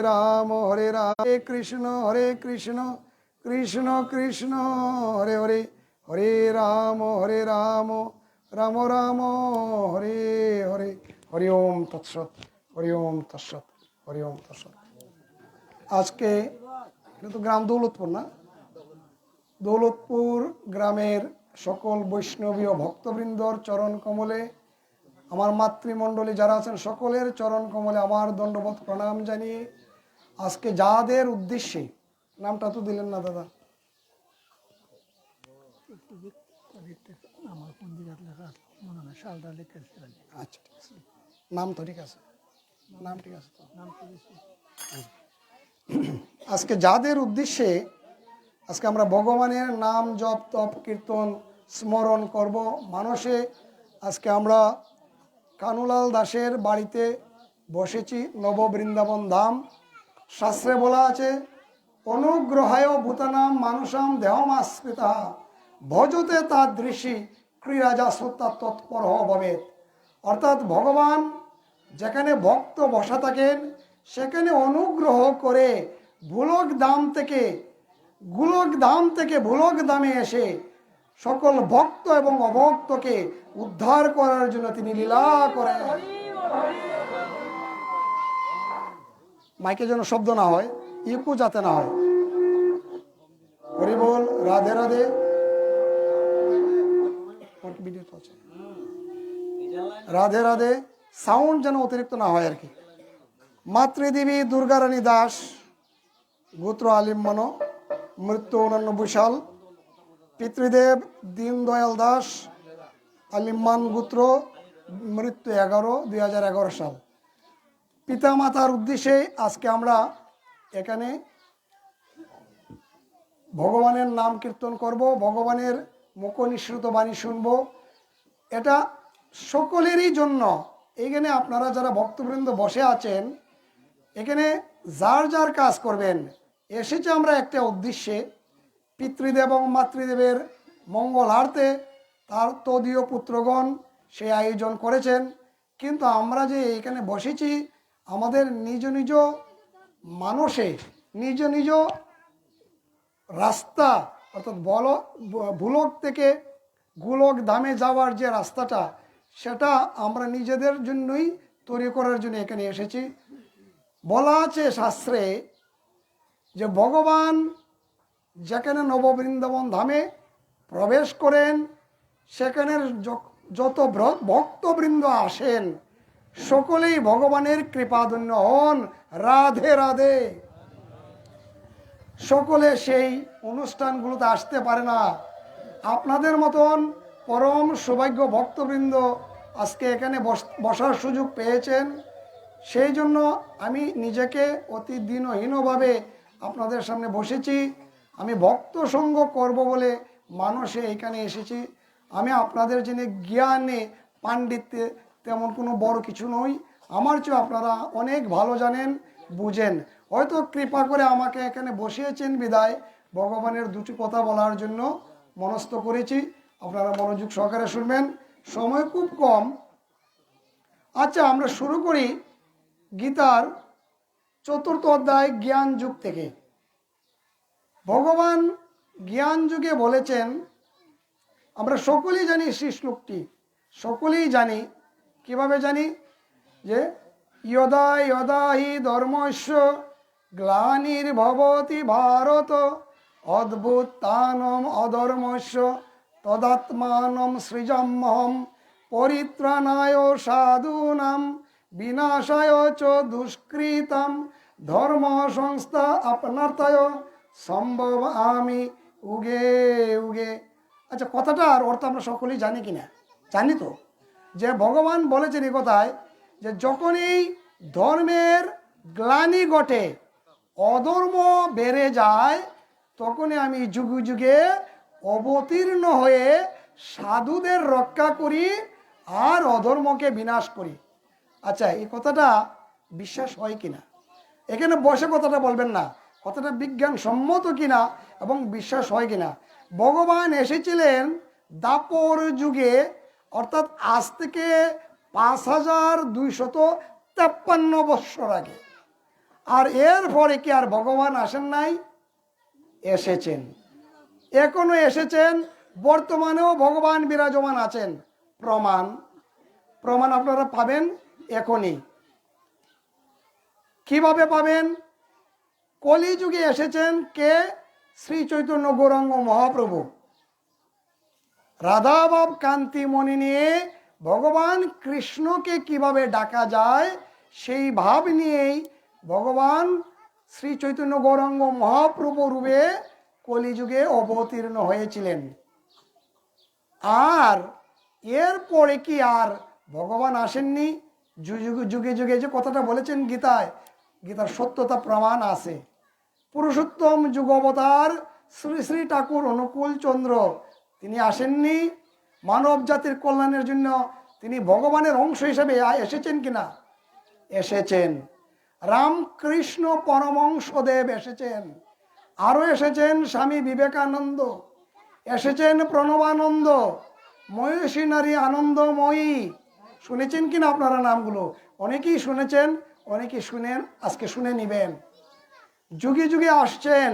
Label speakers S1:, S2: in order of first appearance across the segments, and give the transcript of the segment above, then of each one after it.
S1: রাম হরে কৃষ্ণ কৃষ্ণ কৃষ্ণ হরে হরে, হরে রাম রাম রাম হরে হরে। হরি ওম তৎসৎ, হরি ওম তৎসৎ, হরি ওম তৎসৎ। আজকে এটা তো গ্রাম দৌলতপুর না? দৌলতপুর গ্রামের সকল বৈষ্ণবীয় ভক্তবৃন্দর চরণ কমলে, আমার মাতৃমণ্ডলী যারা আছেন সকলের চরণ কমলে আমার দণ্ডবত প্রণাম জানিয়ে আজকে যাদের উদ্দেশ্যে, নামটা তো দিলেন না দাদা? আচ্ছা ঠিক আছে, নাম তো ঠিক আছে, নাম ঠিক আছে তো। আজকে যাদের উদ্দেশ্যে আজকে আমরা ভগবানের নাম জপ তপ কীর্তন স্মরণ করব মানসে, আজকে আমরা কানুলাল দাসের বাড়িতে বসেছি, নব বৃন্দাবন ধাম। শাস্ত্রে বলা আছে, অনুগ্রহায় ভূতানাম মানুষাম দেহমাশ্রিতা ভজতে তাদৃশী ক্রীড়াজা শ্রদ্ধা তৎপর হবে। অর্থাৎ ভগবান যেখানে ভক্ত বসা থাকেন সেখানে অনুগ্রহ করে ভুলক ধাম থেকে ভুলক ধামে এসে সকল ভক্ত এবং অভক্তকে উদ্ধার করার জন্য তিনি লীলা করেন। মাইকে যেন শব্দ না হয়, ইকো যাতে না হয়। হরি বল, রাধে রাধে। রাধে রাধে, সাউন্ড যেন অতিরিক্ত না হয় আর কি। মাতৃদেবী দুর্গারানী দাস, গোত্র আলিম্মন, মৃত্যু 89 সাল। পিতৃদেব দীনদয়াল দাস, আলিম্মান গোত্র, মৃত্যু 11/2011 সাল। পিতা মাতার উদ্দেশ্যে আজকে আমরা এখানে ভগবানের নাম কীর্তন করব, ভগবানের মুখনিঃসৃত বাণী শুনব। এটা সকলেরই জন্য। এইখানে আপনারা যারা ভক্তবৃন্দ বসে আছেন, এখানে যার যার কাজ করবেন, এসেছে আমরা একটা উদ্দেশ্যে, পিতৃদেব এবং মাতৃদেবের মঙ্গলার্থে। তার তদীয় পুত্রগণ সেই আয়োজন করেছেন, কিন্তু আমরা যে এখানে বসেছি আমাদের নিজ নিজ মানসে, নিজ নিজ রাস্তা, অর্থাৎ ভুলক থেকে গোলক ধামে যাওয়ার যে রাস্তাটা, সেটা আমরা নিজেদের জন্যই তৈরি করার জন্য এখানে এসেছি। বলা আছে শাস্ত্রে যে ভগবান যেখানে নববৃন্দাবন ধামে প্রবেশ করেন সেখানের যত ভক্তবৃন্দ আসেন সকলেই ভগবানের কৃপাধন্য হন। রাধে রাধে। সকলে সেই অনুষ্ঠানগুলোতে আসতে পারে না। আপনাদের মতন পরম সৌভাগ্য ভক্তবৃন্দ আজকে এখানে বসার সুযোগ পেয়েছেন, সেই জন্য আমি নিজেকে অতি দীনহীনভাবে আপনাদের সামনে বসেছি। আমি ভক্ত সঙ্গ করব বলে মানুষে এখানে এসেছি। আমি আপনাদের জন্য জ্ঞানে পাণ্ডিত্যে তেমন কোনো বড় কিছু নই। আমার চেয়ে আপনারা অনেক ভালো জানেন, বুঝেন। হয়তো কৃপা করে আমাকে এখানে বসিয়েছেন বিদায় ভগবানের দুটি কথা বলার জন্য মনস্থ করেছি। আপনারা মনোযোগ সহকারে শুনবেন, সময় খুব কম। আচ্ছা, আমরা শুরু করি গীতার 4th অধ্যায় জ্ঞান যুগ থেকে। ভগবান জ্ঞান যুগে বলেছেন, আমরা সকলেই জানি সেই শ্লোকটি, সকলেই জানি। কিভাবে জানি? যে যদা যদা হি ধর্মস্য গ্লানির্ভবতি ভারত অদ্ভুতানম অধর্মস্য তদাত্মানম সৃজাম্যহম পরিত্রাণায় সাধূনাম বিনাশায় চ দুষ্কৃতম ধর্ম সংস্থা আপনার্থায় সম্ভব আমি উগে উগে। আচ্ছা, কথাটার অর্থ আমরা সকলেই জানি কিনা? জানি তো, যে ভগবান বলেছেন এই কথায় যে যখনই ধর্মের গ্লানি ঘটে, অধর্ম বেড়ে যায়, তখনই আমি যুগে যুগে অবতীর্ণ হয়ে সাধুদের রক্ষা করি আর অধর্মকে বিনাশ করি। আচ্ছা, এই কথাটা বিশ্বাস হয় কিনা? এখানে বসে কথাটা বলবেন না, কথাটা বিজ্ঞান সম্মত কিনা এবং বিশ্বাস হয় কিনা। ভগবান এসেছিলেন দাপর যুগে, অর্থাৎ আজ থেকে 5253 বৎসর আগে। আর এর পরে কি আর ভগবান আসেন নাই? এসেছেন, এখনো এসেছেন, বর্তমানেও ভগবান বিরাজমান আছেন। প্রমাণ প্রমাণ আপনারা পাবেন এখনই। কিভাবে পাবেন? কলিযুগে এসেছেন কে? শ্রী চৈতন্য গৌরাঙ্গ মহাপ্রভু। রাধাভাব কান্তিমণি নিয়ে ভগবান কৃষ্ণকে কিভাবে ডাকা যায় সেই ভাব নিয়েই ভগবান শ্রী চৈতন্য গৌরাঙ্গ মহাপ্রভু রূপে কলিযুগে অবতীর্ণ হয়েছিলেন। আর এরপরে কি আর ভগবান আসেননি? যুগে যুগে যে কথাটা বলেছেন গীতায়, গীতার সত্যতা প্রমাণ আছে। পুরুষোত্তম যুগবতার শ্রী শ্রী ঠাকুর অনুকূল চন্দ্র তিনি আসেননি? মানব জাতির কল্যাণের জন্য তিনি ভগবানের অংশ হিসেবে এসেছেন কিনা? এসেছেন। রামকৃষ্ণ পরমহংসদেব এসেছেন, আরও এসেছেন স্বামী বিবেকানন্দ, এসেছেন প্রণবানন্দ, ময়ূষী নারী আনন্দময়ী। শুনেছেন কিনা আপনারা নামগুলো? অনেকেই শুনেছেন, অনেকেই শুনেন, আজকে শুনে নিবেন। যুগে যুগে আসছেন,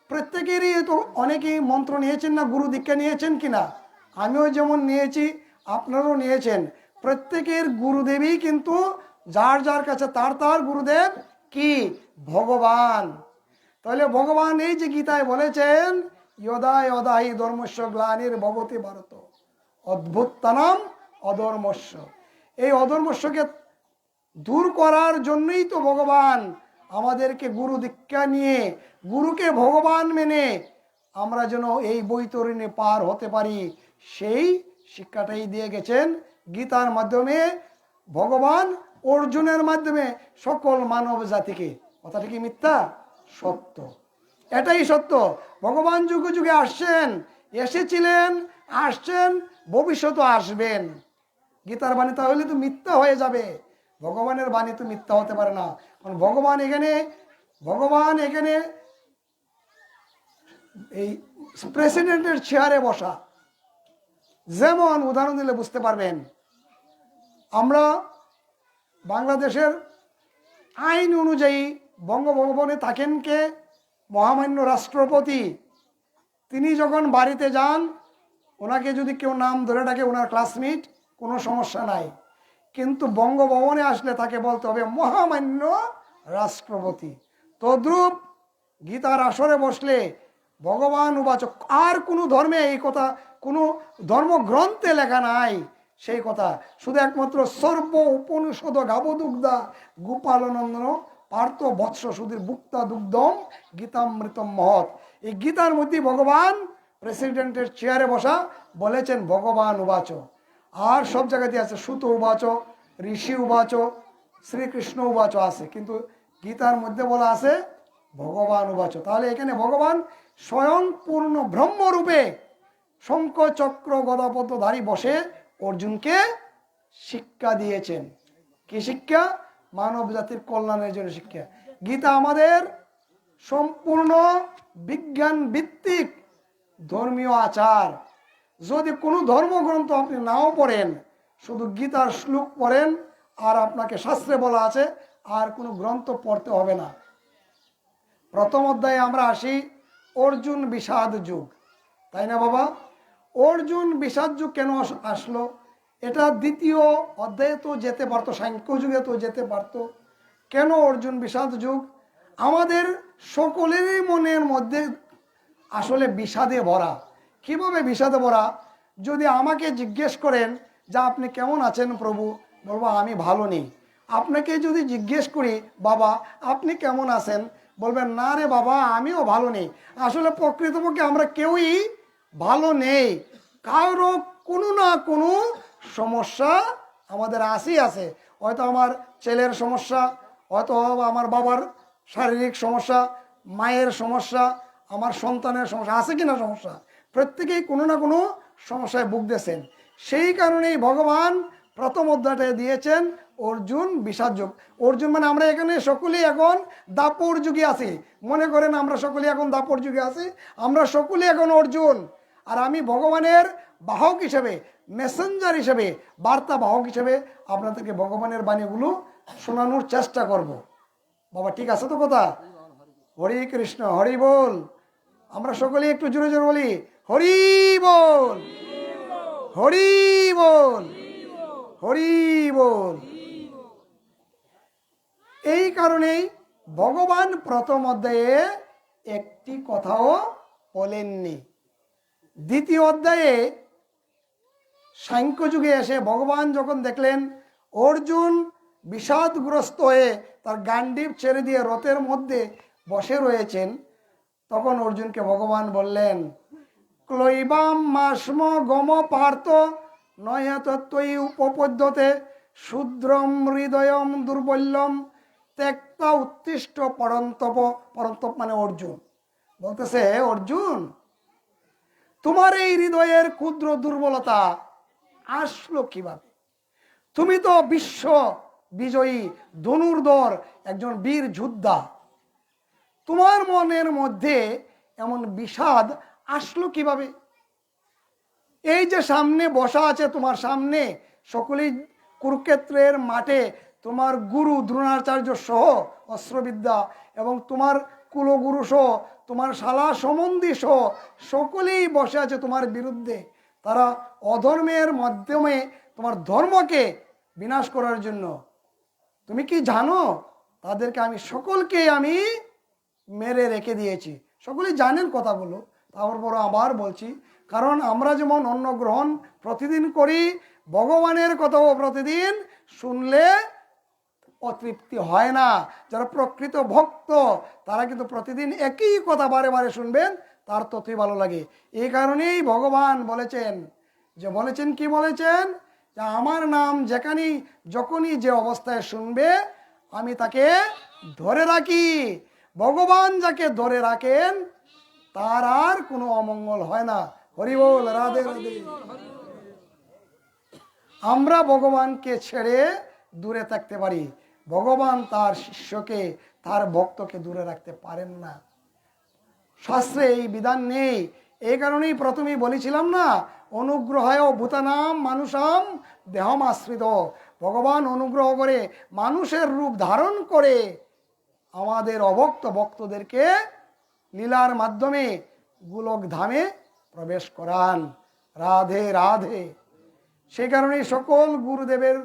S1: প্রত্যেকেরই তো অনেকেই মন্ত্র নিয়েছেন না, গুরু দীক্ষা নিয়েছেন কিনা? আমিও যেমন নিয়েছি, আপনারাও নিয়েছেন। প্রত্যেকের গুরুদেবই কিন্তু যার যার কাছে তার তার গুরুদেব কি? ভগবান। তাহলে ভগবান এই যে গীতায় বলেছেন, যদা যদা হি ধর্মস্য গ্লানির ভবতি ভারত অদ্ভুতানাম অধর্মস্য, এই অধর্মস্যকে দূর করার জন্যই তো ভগবান আমাদেরকে গুরু দীক্ষা নিয়ে, গুরুকে ভগবান মেনে আমরা যেন এই বৈতরণী পার হতে পারি, সেই শিক্ষাটাই দিয়ে গেছেন গীতার মাধ্যমে ভগবান অর্জুনের মাধ্যমে সকল মানব জাতিকে। কথাটা কি মিথ্যা? সত্য, এটাই সত্য। ভগবান যুগে যুগে আসছেন, এসেছিলেন, আসছেন, ভবিষ্যতে আসবেন। গীতার বাণী তাহলে তো মিথ্যা হয়ে যাবে, ভগবানের বাণী তো মিথ্যা হতে পারে না। কারণ ভগবান এখানে এই প্রেসিডেন্টের চেয়ারে বসা। যেমন উদাহরণ দিলে বুঝতে পারবেন, আমরা বাংলাদেশের আইন অনুযায়ী বঙ্গভবনে থাকেন কে? মহামান্য রাষ্ট্রপতি। তিনি যখন বাড়িতে যান, ওনাকে যদি কেউ নাম ধরে ডাকে ওনার ক্লাসমেট, কোনো সমস্যা নাই। কিন্তু বঙ্গভবনে আসলে তাকে বলতে হবে মহামান্য রাষ্ট্রপতি। তদ্রূপ গীতার আসরে বসলে ভগবান উবাচক। আর কোনো ধর্মে এই কথা, কোনো ধর্মগ্রন্থে লেখা নাই সেই কথা। শুধু একমাত্র সর্ব উপনিষদ গাবদুগ্ধা গোপালনন্দন পার্থ বৎস সুধীর ভুক্তা দুগ্ধম গীতামৃতম মহৎ। এই গীতার মধ্যে ভগবান প্রেসিডেন্টের চেয়ারে বসা বলেছেন ভগবান উবাচ। আর সব জায়গাতে আছে সুত উবাচ, ঋষি উবাচ, শ্রীকৃষ্ণ উবাচ আছে, কিন্তু গীতার মধ্যে বলা আছে ভগবান উবাচ। তাহলে এখানে ভগবান স্বয়ং পূর্ণ ব্রহ্মরূপে শঙ্খ চক্র গদাপদ্মধারী বসে অর্জুনকে শিক্ষা দিয়েছেন। কি শিক্ষা? মানব জাতির কল্যাণের জন্য শিক্ষা। গীতা আমাদের সম্পূর্ণ বিজ্ঞান ভিত্তিক ধর্মীয় আচার। যদি কোনো ধর্মগ্রন্থ আপনি নাও পড়েন, শুধু গীতার শ্লোক পড়েন আর আপনাকে শাস্ত্রে বলা আছে, আর কোনো গ্রন্থ পড়তে হবে না। প্রথম অধ্যায়ে আমরা আসি অর্জুন বিষাদ যুগ, তাই না বাবা? অর্জুন বিষাদ যুগ কেন আসলো? এটা দ্বিতীয় অধ্যায়ে তো যেতে পারতো, সাংখ্য যুগে তো যেতে পারতো। কেন অর্জুন বিষাদ যুগ? আমাদের সকলেরই মনের মধ্যে আসলে বিষাদে ভরা। কিভাবে বিষাদে ভরা? যদি আমাকে জিজ্ঞেস করেন যে আপনি কেমন আছেন প্রভু, বলবো আমি ভালো নেই। আপনাকে যদি জিজ্ঞেস করি বাবা আপনি কেমন আছেন, বলবেন না রে বাবা আমিও ভালো নেই। আসলে প্রকৃতপক্ষে আমরা কেউই ভালো নেই। কারো কোনো না কোনো সমস্যা আমাদের আছে। হয়তো আমার ছেলের সমস্যা, হয়তো আমার বাবার শারীরিক সমস্যা, মায়ের সমস্যা, আমার সন্তানের সমস্যা, আছে কিনা সমস্যা? প্রত্যেকেই কোনো না কোনো সমস্যায় ভুগতেছেন। সেই কারণেই ভগবান প্রথম অধ্যায়টা দিয়েছেন অর্জুন বিষাদ যুগ। অর্জুন মানে আমরা এখানে সকলেই এখন দাপর যুগে আছি। মনে করেন আমরা সকলেই এখন দাপর যুগে আছি, আমরা সকলেই এখন অর্জুন। আর আমি ভগবানের বাহক হিসেবে, মেসেঞ্জার হিসেবে, বার্তা বাহক হিসেবে আপনাদেরকে ভগবানের বাণীগুলো শোনানোর চেষ্টা করব। বাবা ঠিক আছে তো কথা? হরি কৃষ্ণ, হরি বল। আমরা সকলে একটু জোরে জোরে বলি হরি বল, হরি বল, হরি বল। এই কারণেই ভগবান প্রথম অধ্যায়ে একটি কথাও বলেননি। দ্বিতীয় অধ্যায়ে সাংখ্য যুগে এসে ভগবান যখন দেখলেন অর্জুন বিষাদগ্রস্ত হয়ে তার গান্ডীব ছেড়ে দিয়ে রথের মধ্যে বসে রয়েছেন, তখন অর্জুনকে ভগবান বললেন ক্লৈবাম মাস্ম গম পার্থ নয়তত্ত্বই উপপদ্যতে শূদ্রম হৃদয়ম দুর্বল্যম ত্যক্তা উত্তিষ্ঠ পরন্তপ। পরন্তপ মানে অর্জুন বলতেছে, অর্জুন তোমার এই হৃদয়ের ক্ষুদ্র দুর্বলতা আসলো কিভাবে? তুমি তো বিশ্ব বিজয়ী ধনুর্ধর একজন বীর যোদ্ধা, তোমার মনের মধ্যে এমন বিষাদ আসলো কিভাবে? এই যে সামনে বসা আছে তোমার সামনে সকলেই কুরুক্ষেত্রের মাঠে তোমার গুরু দ্রোণাচার্য সহ অস্ত্রবিদ্যা এবং তোমার কুলগুরু সহ তোমার শালা সম্বন্ধী সহ সকলেই বসে আছে তোমার বিরুদ্ধে। তারা অধর্মের মাধ্যমে তোমার ধর্মকে বিনাশ করার জন্য। তুমি কি জানো তাদেরকে আমি সকলকে আমি মেরে রেখে দিয়েছি? সকলেই জানেন কথাগুলো, তারপর আবার বলছি, কারণ আমরা যেমন অন্ন গ্রহণ প্রতিদিন করি, ভগবানের কথাও প্রতিদিন শুনলে অতৃপ্তি হয় না। যারা প্রকৃত ভক্ত তারা কিন্তু প্রতিদিন একই কথা বারে বারে শুনবেন, তার ততই ভালো লাগে। এই কারণেই ভগবান বলেছেন কি বলেছেন, যে আমার নাম যেখানেই যখনই যে অবস্থায় শুনবে আমি তাকে ধরে রাখি। ভগবান যাকে ধরে রাখেন তার আর কোনো অমঙ্গল হয় না। হরি বল, রাধে রাধে। আমরা ভগবানকে ছেড়ে দূরে থাকতে পারি, ভগবান তার শিষ্যকে তার ভক্তকে দূরে রাখতে পারেন না। শাস্ত্রে এই বিধান নেই। এই কারণেই প্রথমেই বলেছিলাম না, অনুগ্রহায় ভূতানাম মানুষাম দেহম আশ্রিত। ভগবান অনুগ্রহ করে মানুষের রূপ ধারণ করে আমাদের অভক্ত ভক্তদেরকে লীলার মাধ্যমে গোলক ধামে প্রবেশ করান। রাধে রাধে। সেই কারণে সকল গুরুদেবের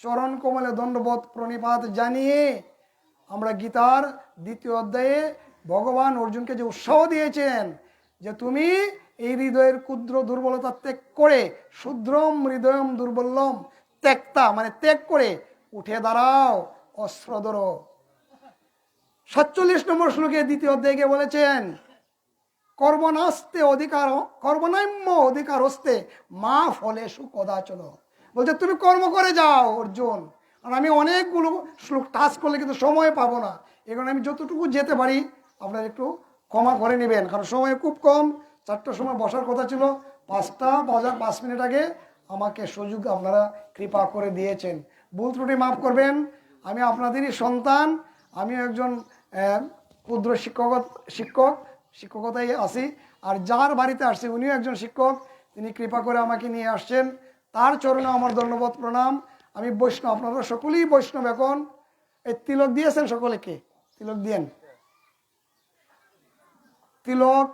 S1: চরণ কমলে দণ্ডবোধ প্রণিপাত জানিয়ে আমরা গীতার দ্বিতীয় অধ্যায়ে ভগবান অর্জুনকে যে উৎসাহ দিয়েছেন যে তুমি এই হৃদয়ের ক্ষুদ্র দুর্বলতা ত্যাগ করে শূদ্রম হৃদয়ম দুর্বলম ত্যাগতা মানে ত্যাগ করে উঠে দাঁড়াও, অস্ত্র ধরো। 47 নম্বর শ্লোকে দ্বিতীয় অধ্যায়ে বলেছেন কর্মনাস্তে অধিকার কর্মনাম্য অধিকার হস্তে মা ফলেষু কদাচন। বলছে তুমি কর্ম করে যাও অর্জুন। আর আমি অনেকগুলো শ্লোক টাচ করলে কিন্তু সময় পাবো না, এখানে আমি যতটুকু যেতে পারি আপনারা একটু ক্ষমা করে নেবেন, কারণ সময় খুব কম। 4টার সময় বসার কথা ছিল, 5টা বাজার 5 মিনিট আগে আমাকে সুযোগ আপনারা কৃপা করে দিয়েছেন। ভুল ত্রুটি মাফ করবেন, আমি আপনাদেরই সন্তান। আমিও একজন ক্ষুদ্র শিক্ষকতায় আসি, আর যার বাড়িতে আসছি উনিও একজন শিক্ষক। তিনি কৃপা করে আমাকে নিয়ে আসছেন, তার চরণে আমার ধন্যবাদ প্রণাম। আমি বৈষ্ণব, আপনারা সকলেই বৈষ্ণব। এখন এই তিলক দিয়েছেন সকলেকে, তিলক দিয়েন, তিলক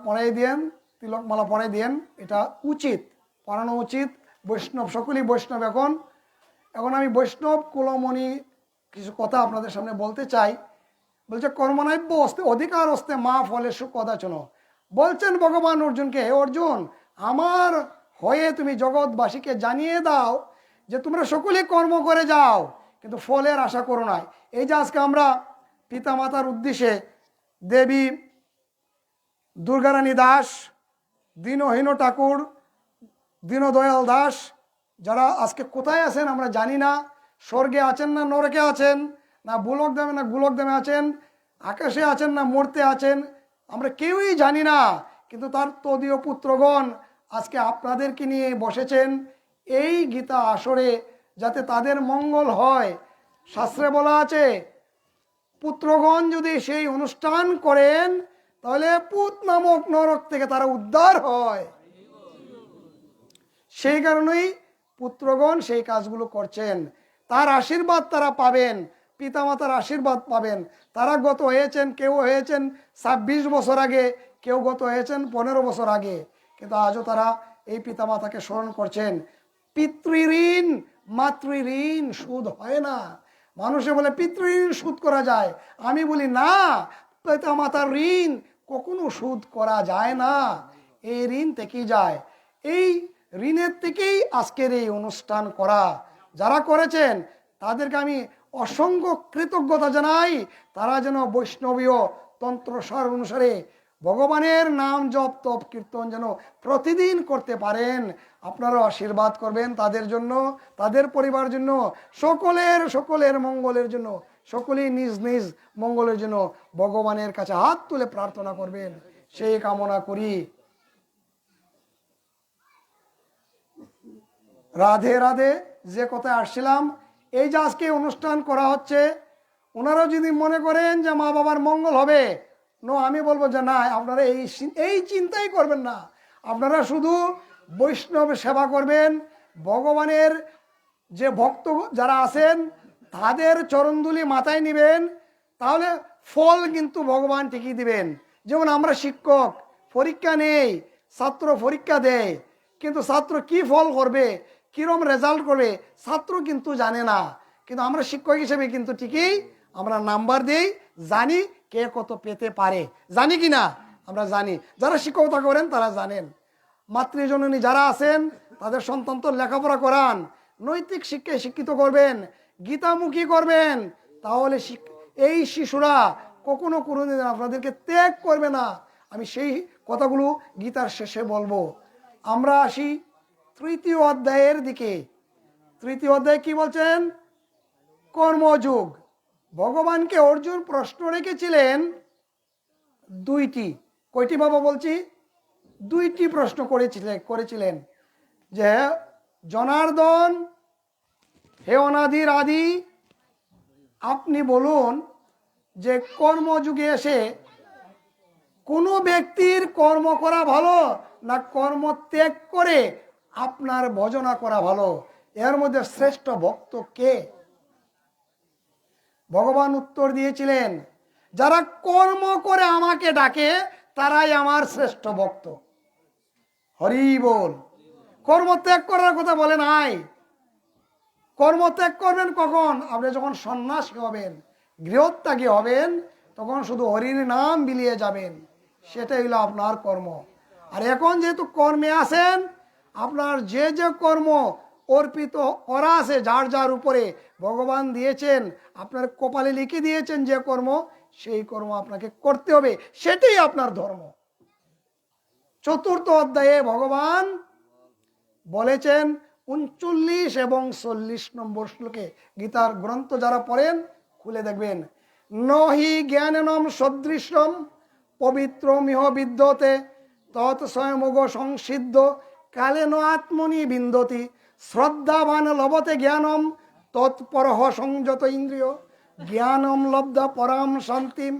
S1: পড়াই দিয়েন, তিলক মালা পড়াই দিয়েন। এটা উচিত, পড়ানো উচিত। বৈষ্ণব সকলেই বৈষ্ণব। এখন আমি বৈষ্ণব কুলমণি কিছু কথা আপনাদের সামনে বলতে চাই। বলছে কর্মনাব্য অস্তে অধিকার হস্তে মা ফলেষু কদাচন। বলছেন ভগবান অর্জুনকে, হে অর্জুন আমার হয়ে তুমি জগৎবাসীকে জানিয়ে দাও যে তোমরা সকলে কর্ম করে যাও, কিন্তু ফলের আশা করো না। এই যে আজকে আমরা পিতা মাতার উদ্দেশ্যে দেবী দুর্গারানী দাস, দীনহীন ঠাকুর, দীনদয়াল দাস, যারা আজকে কোথায় আছেন আমরা জানি না। স্বর্গে আছেন না নরকে আছেন, না গোলক ধামে না গোলক ধামে আছেন, আকাশে আছেন না মর্তে আছেন, আমরা কেউই জানি না। কিন্তু তার তদীয় পুত্রগণ আজকে আপনাদেরকে নিয়ে বসেছেন এই গীতা আসরে, যাতে তাদের মঙ্গল হয়। শাস্ত্রে বলা আছে পুত্রগণ যদি সেই অনুষ্ঠান করেন তাহলে পুত নামক নরক থেকে তারা উদ্ধার হয়। সেই কারণেই পুত্রগণ সেই কাজগুলো করছেন, তার আশীর্বাদ তারা পাবেন। পিতামাতার আশীর্বাদ পাবেন। তারা গত হয়েছেন, কেউ হয়েছেন 26 বছর আগে, কেউ গত হয়েছেন 15 বছর আগে, কিন্তু আজও তারা এই পিতামাতাকে স্মরণ করছেন। পিতৃঋণ মাতৃঋণ শোধ হয় না। মানুষে বলে পিতৃঋণ শোধ করা যায়, আমি বলি না, পিতামাতার ঋণ কখনো শোধ করা যায় না, এই ঋণ থেকেই যায়। এই ঋণের থেকেই আজকের এই অনুষ্ঠান করা। যারা করেছেন তাদেরকে আমি অসংখ্য কৃতজ্ঞতা জানাই। তারা যেন বৈষ্ণবীয় তন্ত্রসার অনুসারে ভগবানের নাম জপ তপ কীর্তন যেন প্রতিদিন করতে পারেন। আপনারা আশীর্বাদ করবেন তাদের জন্য, তাদের পরিবার জন্য, সকলের মঙ্গলের জন্য, সকলেই নিজ নিজ মঙ্গলের জন্য ভগবানের কাছে হাত তুলে প্রার্থনা করবেন, সেই কামনা করি। রাধে রাধে। যে কথায় আসছিলাম, এই যে আজকে অনুষ্ঠান করা হচ্ছে, ওনারাও যদি মনে করেন যে মা বাবার মঙ্গল হবে, আমি বলবো যে না, আপনারা এই চিন্তাই করবেন না। আপনারা শুধু বৈষ্ণব সেবা করবেন, ভগবানের যে ভক্ত যারা আছেন তাদের চরণধুলি মাথায় নেবেন, তাহলে ফল কিন্তু ভগবান ঠিকই দিবেন। যেমন আমরা শিক্ষক, পরীক্ষা নেই, ছাত্র পরীক্ষা দেয়, কিন্তু ছাত্র কি ফল করবে, কিরম রেজাল্ট করবে ছাত্র কিন্তু জানে না। কিন্তু আমরা শিক্ষক হিসেবে কিন্তু ঠিকই আমরা নাম্বার দেই, জানি কে কত পেতে পারে, জানি কি না? আমরা জানি। যারা শিক্ষকতা করেন তারা জানেন। মাতৃজননী যারা আছেন তাদের সন্তান তো লেখাপড়া করান, নৈতিক শিক্ষায় শিক্ষিত করবেন, গীতামুখী করবেন, তাহলে এই শিশুরা কখনো কোনোদিন আপনাদেরকে ত্যাগ করবে না। আমি সেই কথাগুলো গীতার শেষে বলবো। আমরা আসি তৃতীয় অধ্যায়ের দিকে। তৃতীয় অধ্যায় কি বলছেন? কর্মযোগ। ভগবানকে অর্জুন প্রশ্ন রেখেছিলেন দুইটি। কয়টি বাবা বলছি? দুইটি প্রশ্ন করেছিলেন যে জনার্দন, হে অনাদির আদি, আপনি বলুন যে কর্মযুগে এসে কোনো ব্যক্তির কর্ম করা ভালো না কর্ম ত্যাগ করে আপনার ভজনা করা ভালো? এর মধ্যে শ্রেষ্ঠ ভক্ত কে? ভগবান উত্তর দিয়েছিলেন, যারা কর্ম করে আমাকে ডাকে তারাই আমার শ্রেষ্ঠ ভক্ত। হরি বল। কর্ম ত্যাগ করার কথা বলে নাই। কর্ম ত্যাগ করবেন কখন? আপনি যখন সন্ন্যাসী হবেন, গৃহত্যাগী হবেন, তখন শুধু হরির নাম বিলিয়ে যাবেন, সেটাই হলো আপনার কর্ম। আর এখন যেহেতু কর্মে আছেন, আপনার যে যে কর্ম অর্পিত করা আছে যার যার উপরে ভগবান দিয়েছেন, আপনার কপালে লিখে দিয়েছেন যে কর্ম, সেই কর্ম আপনাকে করতে হবে, সেটাই আপনার ধর্ম। চতুর্থ অধ্যায়ে ভগবান বলেছেন 39 এবং 40 নম্বর শ্লোকে, গীতার গ্রন্থ যারা পড়েন খুলে দেখবেন, নহি জ্ঞানেনম সদৃশম পবিত্রমিহ বিদ্যতে তৎ স্বয়মোগ সংসিদ্ধ কালেন আত্মনি বিন্দতি শ্রদ্ধাবান লভতে জ্ঞানম তৎপরহ সংযত ইন্দ্রিয় জ্ঞানম লব্ধা পরাম শান্তিম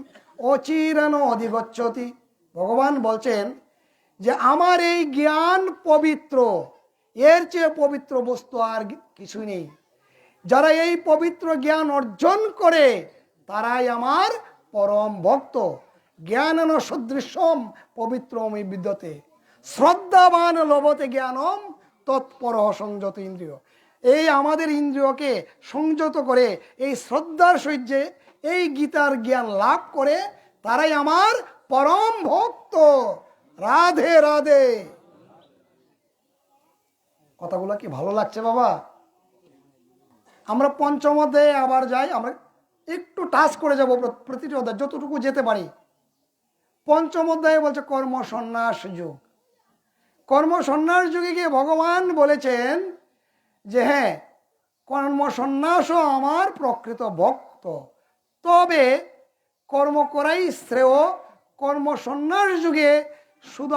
S1: অচিরেন অধিগচ্ছতি। ভগবান বলছেন যে আমার এই জ্ঞান পবিত্র, এর চেয়ে পবিত্র বস্তু আর কিছু নেই। যারা এই পবিত্র জ্ঞান অর্জন করে তারাই আমার পরম ভক্ত। জ্ঞানন সদৃশম পবিত্রমি বিদ্যতে শ্রদ্ধাবান লভতে জ্ঞানম তৎপর সংযত ইন্দ্রিয়। এই আমাদের ইন্দ্রিয়কে সংযত করে এই শ্রদ্ধার সহিত এই গীতার জ্ঞান লাভ করে তারাই আমার পরম ভক্ত। রাধে রাধে। কথাগুলো কি ভালো লাগছে বাবা? আমরা পঞ্চম অধ্যায়ে আবার যাই, আমরা একটু টাচ করে যাব প্রতিটি অধ্যায় যতটুকু যেতে পারি। পঞ্চম অধ্যায়ে বলছে কর্ম সন্ন্যাস যুগ। কর্ম সন্ন্যাস যুগে গিয়ে ভগবান বলেছেন যে হ্যাঁ, কর্ম সন্ন্যাসও আমার প্রকৃত ভক্ত, তবে কর্ম করাই শ্রেয়। কর্ম সন্ন্যাস যুগে শুধু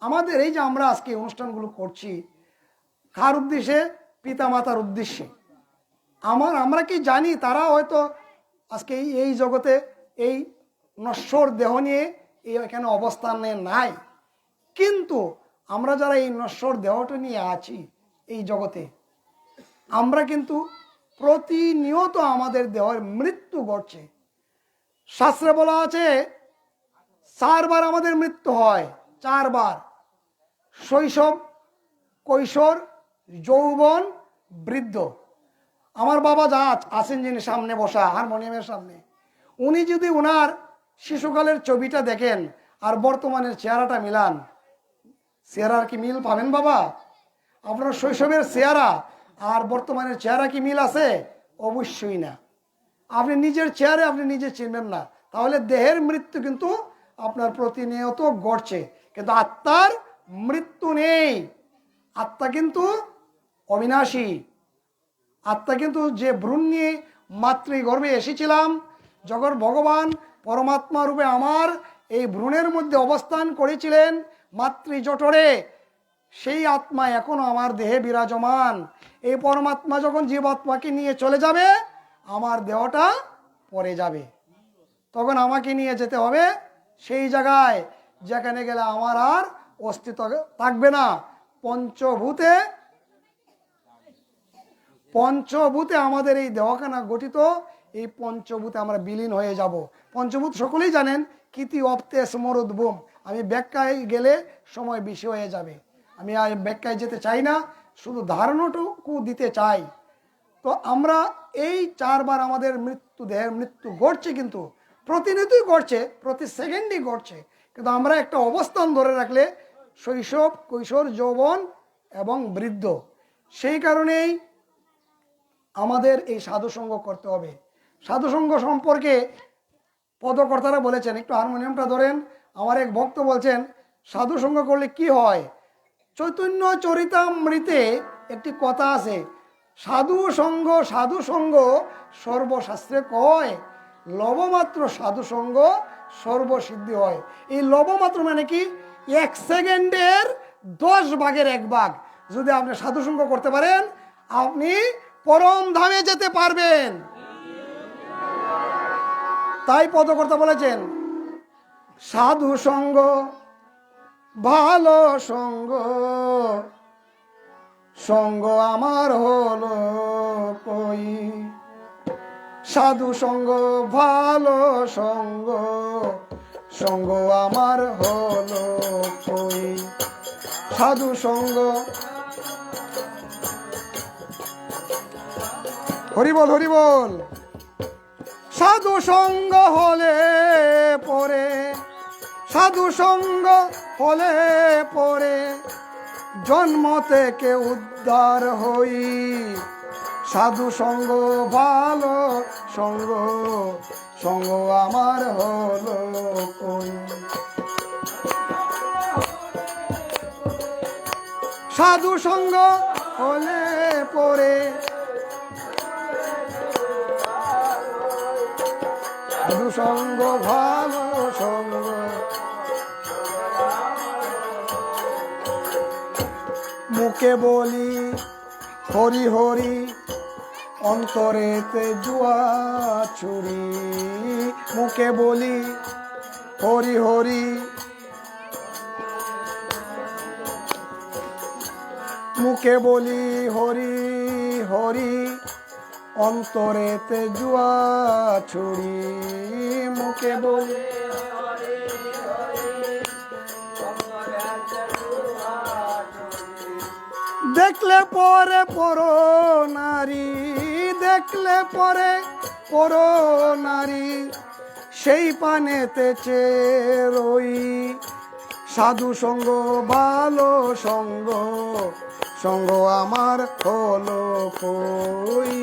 S1: আমাদের এই যে আমরা আজকে অনুষ্ঠানগুলো করছি, কার উদ্দেশ্যে? পিতামাতার উদ্দেশ্যে। আমরা কি জানি তারা হয়তো আজকে এই জগতে এই নশ্বর দেহ নিয়ে এখানে অবস্থানে নাই, কিন্তু আমরা যারা এই নশ্বর দেহটা নিয়ে আছি এই জগতে, আমরা কিন্তু প্রতিনিয়ত আমাদের দেহের মৃত্যু ঘটছে। শাস্ত্রে বলা আছে 4 বার আমাদের মৃত্যু হয়, 4 বার: শৈশব, কৈশোর, যৌবন, বৃদ্ধ। আমার বাবা যা আছেন যিনি সামনে বসা হারমোনিয়ামের সামনে, উনি যদি ওনার শিশুকালের ছবিটা দেখেন আর বর্তমানের চেহারাটা মিলান, চেহারার কি মিল পাবেন বাবা? আপনার শৈশবের চেহারা আর বর্তমানের চেহারা কি মিল আছে? অবশ্যই না। আপনি নিজের চেহারা আপনি নিজে চিনবেন না। তাহলে দেহের মৃত্যু কিন্তু আপনার প্রতিনিয়ত ঘটছে, কিন্তু আত্মার মৃত্যু নেই। আত্মা কিন্তু অবিনাশী। আত্মা কিন্তু যে ভ্রূণ নিয়ে মাতৃগর্ভে এসেছিলাম, যখন ভগবান পরমাত্মা রূপে আমার এই ভ্রূণের মধ্যে অবস্থান করেছিলেন মাতৃজঠরে, সেই আত্মা এখনো আমার দেহে বিরাজমান। এই পরমাত্মা যখন জীবাত্মাকে নিয়ে চলে যাবে, আমার দেহটা পড়ে যাবে, তখন আমাকে নিয়ে যেতে হবে সেই জায়গায় যেখানে গেলে আমার আর অস্তিত্ব থাকবে না। পঞ্চভূতে আমাদের এই দেহখানা গঠিত। এই পঞ্চভূতে আমরা বিলীন হয়ে যাব। পঞ্চভূত সকলেই জানেন, কীতি অপ্তে স্মরোদ্ভূম। আমি ব্যাখ্যায় গেলে সময় বেশি হয়ে যাবে, আমি আর ব্যাখ্যায় যেতে চাই না, শুধু ধারণাটুকু দিতে চাই। তো আমরা এই 4 বার আমাদের মৃত্যু, দেহের মৃত্যু ঘটছে, কিন্তু প্রতিনিয়তই ঘটছে, প্রতি সেকেন্ডই ঘটছে। কিন্তু আমরা একটা অবস্থান ধরে রাখলে শৈশব, কৈশোর, যৌবন এবং বৃদ্ধ। সেই কারণেই আমাদের এই সাধুসঙ্গ করতে হবে। সাধুসঙ্গ সম্পর্কে পদকর্তারা বলেছেন, একটু হারমোনিয়ামটা ধরেন। আমার এক ভক্ত বলছেন সাধুসঙ্গ করলে কি হয়। চৈতন্য চরিতামৃতে একটি কথা আছে, সাধুসঙ্গ সাধুসঙ্গ সর্বশাস্ত্রে কয়, লবমাত্র সাধুসঙ্গ সর্বসিদ্ধি হয়। এই লবমাত্র মানে কি? 1 সেকেন্ডের 10 ভাগের 1 ভাগ যদি আপনি সাধুসঙ্গ করতে পারেন, আপনি পরম ধামে যেতে পারবেন। তাই পদকর্তা বলেছেন, সাধু সঙ্গ ভালো সঙ্গ, সঙ্গ আমার হলো কই। সাধু সঙ্গ ভালো সঙ্গ, সঙ্গ আমার হলো কই। সাধু সঙ্গ, হরি বল হরি বল। সাধু সঙ্গ হলে পরে, সাধু সঙ্গ হলে পরে জন্ম থেকে উদ্ধার হই। সাধু সঙ্গ ভালো সঙ্গ, সঙ্গ আমার হলো কই। সাধু সঙ্গ হলে পরে, সাধু সঙ্গ ভালো সঙ্গ, মুখে বলি হরি হরি, অন্তরেতে জুয়া চুরি। মুখে বলি হরি হরি, মুখে বলি হরি হরি, অন্তরেতে জুয়া ছুরি। মুখে বলি দেখলে পরে পরো নারী, দেখলে পরে পরো নারী, সেই পানেতে চেরই। সাধু সঙ্গ ভালো সঙ্গ, সঙ্গ আমার হলো কই।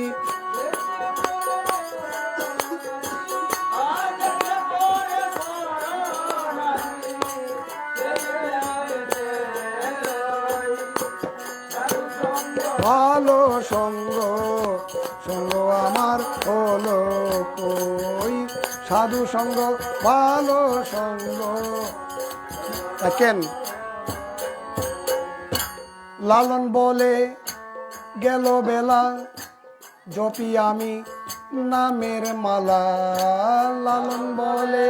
S1: ভালো সঙ্গ, সঙ্গ আমার হলো কই। সাধু সঙ্গ ভালো সঙ্গ। দেখেন, লালন বলে গেল বেলা, জপি আমি নামের মালা। লালন বলে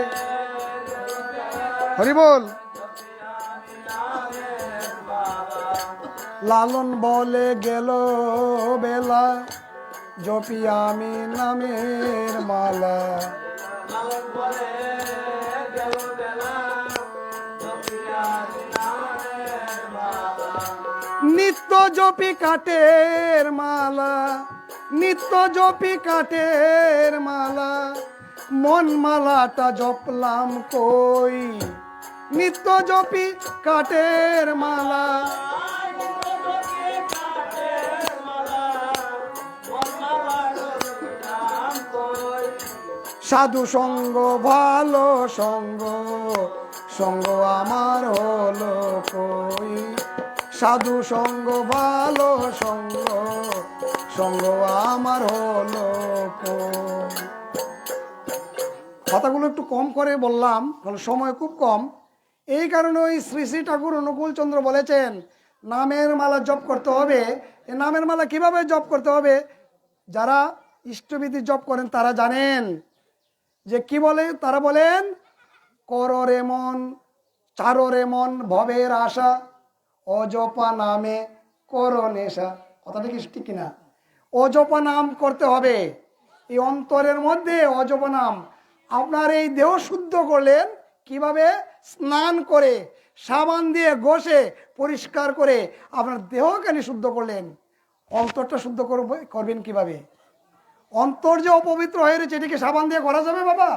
S1: হরি বল। লালন বলে গেল বেলা, জপি আমি নামের মালা। নিত্য জপি কাঠের মালা, নিত্য জপি কাঠের মালা, মন মালাটা জপলাম কই। নিত্য জপি কাঠের মালা, সাধু সঙ্গ ভালো সঙ্গ, সঙ্গ আমার হলো কই। সাধু সঙ্গ ভালো সঙ্গ, সঙ্গ আমার হলো কই। কথাগুলো একটু কম করে বললাম কারণ সময় খুব কম। এই কারণে ওই শ্রী শ্রী ঠাকুর অনুকূল চন্দ্র বলেছেন নামের মালা জপ করতে হবে। এই নামের মালা কিভাবে জপ করতে হবে, যারা ইষ্টবিধি জপ করেন তারা জানেন যে কি বলে। তারা বলেন কর রে মন, চার রে মন ভবের আশা, অজপা নামে কর নেশা। কথাটা কি ঠিক কিনা? অজপা নাম করতে হবে এই অন্তরের মধ্যে। অজপা নাম আপনার এই দেহ শুদ্ধ করলেন কিভাবে? স্নান করে, সাবান দিয়ে ঘষে পরিষ্কার করে আপনার দেহখানি শুদ্ধ করলেন। অন্তরটা শুদ্ধ করবেন কিভাবে? অন্তর যে অপবিত্র হয়ে রয়েছে এটিকে সাবান দিয়ে করা যাবে বাবা?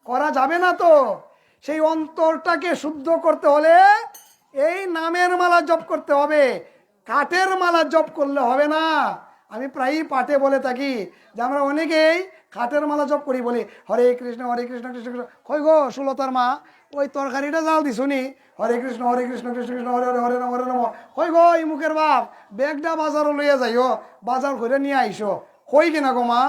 S1: করা যাবে না তো। সেই অন্তরটাকে শুদ্ধ করতে হলে এই নামের মালা জপ করতে হবে। কাঠের মালা জপ করলে হবে না। আমি প্রায়ই পাঠে বলে থাকি যে আমরা অনেকেই কাঠের মালা জপ করি, বলি হরে কৃষ্ণ কৃষ্ণ কৃষ্ণ। কই গো সুলতার মা, ওই তরকারিটা জাল দিছুনি, হরে কৃষ্ণ কৃষ্ণ কৃষ্ণ হরে হরে হরে নম হরে নম। কই গো এই মুখের বাপ, ব্যাগটা বাজারও লইয়া যাইও, বাজার করে নিয়ে আইসো। কই কিনা গো মা?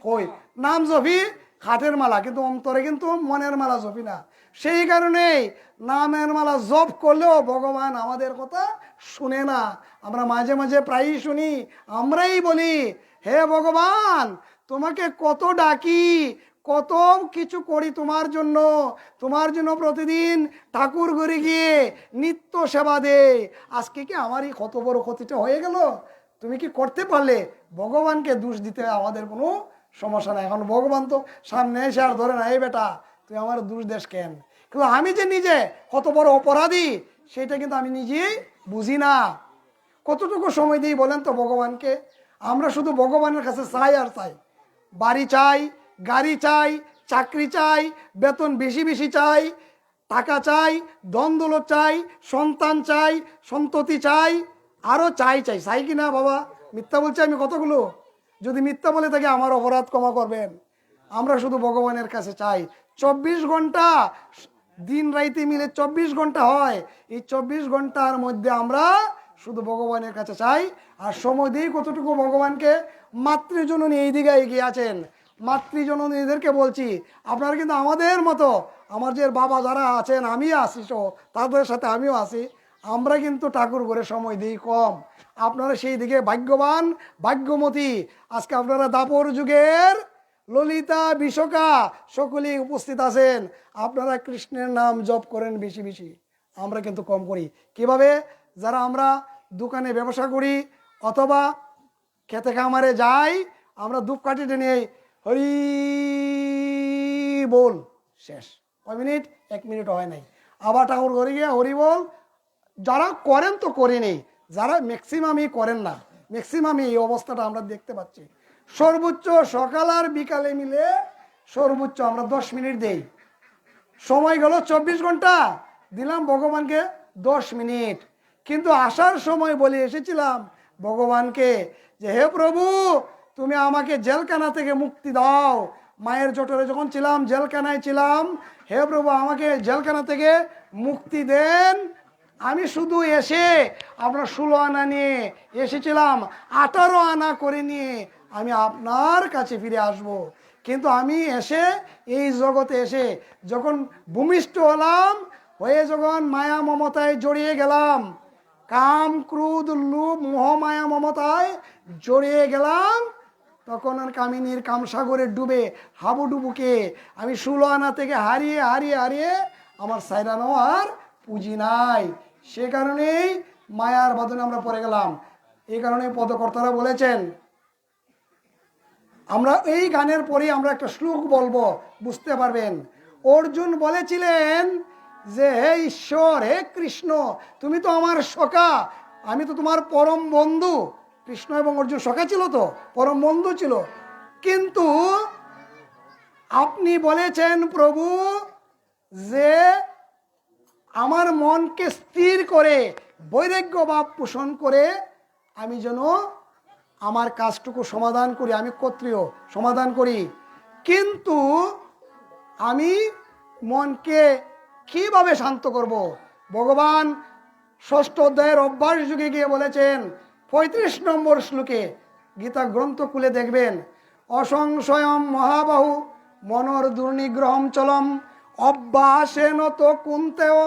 S1: কই নাম জপি কাঠের মালা, কিন্তু অন্তরে কিন্তু মনের মালা জপি না। সেই কারণেই নামের মালা জপ করলেও ভগবান আমাদের কথা শুনে না। আমরা মাঝে মাঝে প্রায়ই শুনি, আমরাই বলি হে ভগবান তোমাকে কত ডাকি, কত কিছু করি তোমার জন্য, তোমার জন্য প্রতিদিন ঠাকুর ঘরে গিয়ে নিত্য সেবা দে। আজকে কি আমারই কত বড় ক্ষতিটা হয়ে গেল, তুমি কি করতে পারলে? ভগবানকে দোষ দিতে আমাদের কোনো সমস্যা নাই। এখন ভগবান তো সামনে এসে আর ধরে না, এই বেটা তুই আমার দোষ দেশ কেন। কিন্তু আমি যে নিজে কত বড় অপরাধী সেটা কিন্তু আমি নিজেই বুঝি না। কতটুকু সময় দিই বলেন তো ভগবানকে? আমরা শুধু ভগবানের কাছে চাই আর চাই, বাড়ি চাই, গাড়ি চাই, চাকরি চাই, বেতন বেশি বেশি চাই, টাকা চাই, ধন দৌলত চাই, সন্তান চাই, সন্ততি চাই, আরও চাই চাই চাই কি না বাবা? মিথ্যা বলছি আমি কতগুলো? যদি মিথ্যা বলে থাকি আমার অপরাধ ক্ষমা করবেন। আমরা শুধু ভগবানের কাছে চাই। 24 ঘন্টা দিন রাইতে মিলে 24 ঘন্টা হয়, এই 24 ঘন্টার মধ্যে আমরা শুধু ভগবানের কাছে চাই। আর সময় দিই কতটুকু ভগবানকে? মাতৃজননী এই দিকে এগিয়ে আছেন, মাতৃজননীদেরকে বলছি আপনারা কিন্তু আমাদের মতো, আমার যে বাবা যারা আছেন, আমি আসি তো তাদের সাথে আমিও আসি, আমরা কিন্তু ঠাকুর ঘরে সময় দিই কম। আপনারা সেই দিকে ভাগ্যবান, ভাগ্যমতী। আজকে আপনারা দাপর যুগের ললিতা বিশোকা সকলেই উপস্থিত আছেন। আপনারা কৃষ্ণের নাম জপ করেন বেশি বেশি, আমরা কিন্তু কম করি। কিভাবে? যারা আমরা দোকানে ব্যবসা করি অথবা খেতে খামারে যাই, আমরা ধূপকাঠিটা নিয়ে হরি বল, শেষ। কয় মিনিট? 1 মিনিট হয় নাই। আবার ঠাকুর ঘরে গিয়ে হরি বল। যারা করেন তো করে নেই, যারা ম্যাক্সিমামই করেন না, ম্যাক্সিমামই এই অবস্থাটা আমরা দেখতে পাচ্ছি। সর্বোচ্চ সকাল আর বিকালে মিলে সর্বোচ্চ আমরা 10 মিনিট দেই। সময় গেল 24 ঘন্টা, দিলাম ভগবানকে 10 মিনিট। কিন্তু আসার সময় বলে এসেছিলাম ভগবানকে যে হে প্রভু তুমি আমাকে জেলখানা থেকে মুক্তি দাও। মায়ের জঠরে যখন ছিলাম, জেলখানায় ছিলাম, হে প্রভু আমাকে জেলখানা থেকে মুক্তি দেন। আমি শুধু এসে আপনার 16 আনা নিয়ে এসেছিলাম, 18 আনা করে নিয়ে আমি আপনার কাছে ফিরে আসব। কিন্তু আমি এসে এই জগতে এসে যখন ভূমিষ্ঠ হলাম, হয়ে যখন মায়া মমতায় জড়িয়ে গেলাম, কাম ক্রোধ লোভ মোহ মায়া মমতায় জড়িয়ে গেলাম, তখন আর কামিনীর কামসাগরে ডুবে হাবুডুবুকে আমি 16 আনা থেকে হারিয়ে হারিয়ে হারিয়ে আমার সাইরানো আর পুঁজি নাই। সে কারণেই মায়ার বাঁধনে আমরা পড়ে গেলাম। এই কারণে পদকর্তারা বলেছেন আমরা এই গানের পরে আমরা একটা শ্লোক বলবো, বুঝতে পারবেন। অর্জুন বলেছিলেন যে হে ঈশ্বর, হে কৃষ্ণ, তুমি তো আমার সখা, আমি তো তোমার পরম বন্ধু। কৃষ্ণ এবং অর্জুন সখা ছিল, তো পরম বন্ধু ছিল। কিন্তু আপনি বলেছেন প্রভু যে আমার মনকে স্থির করে বৈরাগ্য ভাব পোষণ করে আমি যেন আমার কাজটুকু সমাধান করি, আমি ক্ষত্রিয় সমাধান করি। কিন্তু আমি মনকে কিভাবে শান্ত করব? ভগবান ষষ্ঠ অধ্যায়ের অভ্যাস যুগে গিয়ে বলেছেন ৩৫ নম্বর শ্লোকে, গীতা গ্রন্থ খুলে দেখবেন, অসংশয়ম মহাবাহু মনর দুর্নিগ্রহম চলম অভ্যাসেন তো কুন্তেও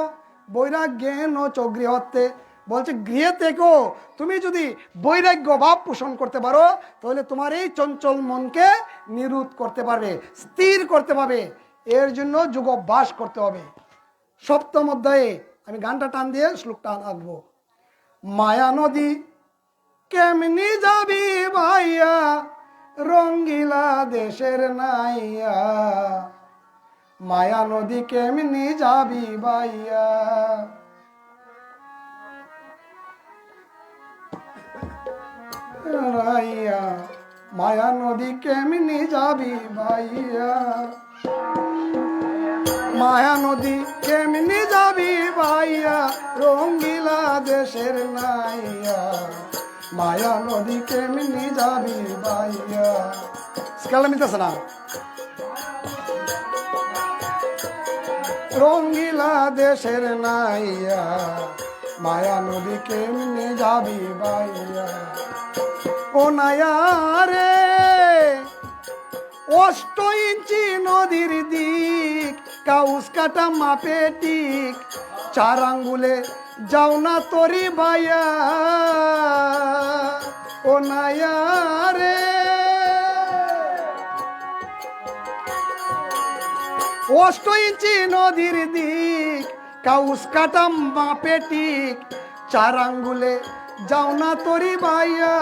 S1: বৈরাগ্যেন চ গৃহত্বে। বলছে গৃহে থেকেও তুমি যদি বৈরাগ্য ভাব পোষণ করতে পারো, তাহলে তোমার এই চঞ্চল মনকে নিরোধ করতে পারবে, স্থির করতে পারবে। এর জন্য যোগ অভ্যাস করতে হবে। সপ্তম অধ্যায়ে আমি গানটা টান দিয়ে শ্লোকটা আঁকবো। মায়া নদী কেমনি যাবি ভাইয়া, রঙ্গিলা দেশের নাইয়া, মায়া নদী কেমনি যাবি ভাইয়া। মায়া নদী কেমনি যাবি ভাইয়া, মায়া নদী কেমনি যাবি ভাইয়া, রঙ্গিলা দেশের নাইয়া, মায়া নদী কেমনি যাবি ভাইয়া। স্কেলটা মিলতেছে না। রঙ্গিলা দেশের নাইয়া, মায়া নদী কেমনি যাবি ভাইয়া। ও নাইয়া রে, 8 ইঞ্চি নদীর দিক, কাউস কাটা মাপে টিক, 4 আঙ্গুলে যাও না তরি ভাইয়া। ও নাইয়া রে, 8 ইঞ্চি নদীর দিক, কাউস কাটা মাপে টিক, 4 আঙ্গুলে যাও না তরি ভাইয়া।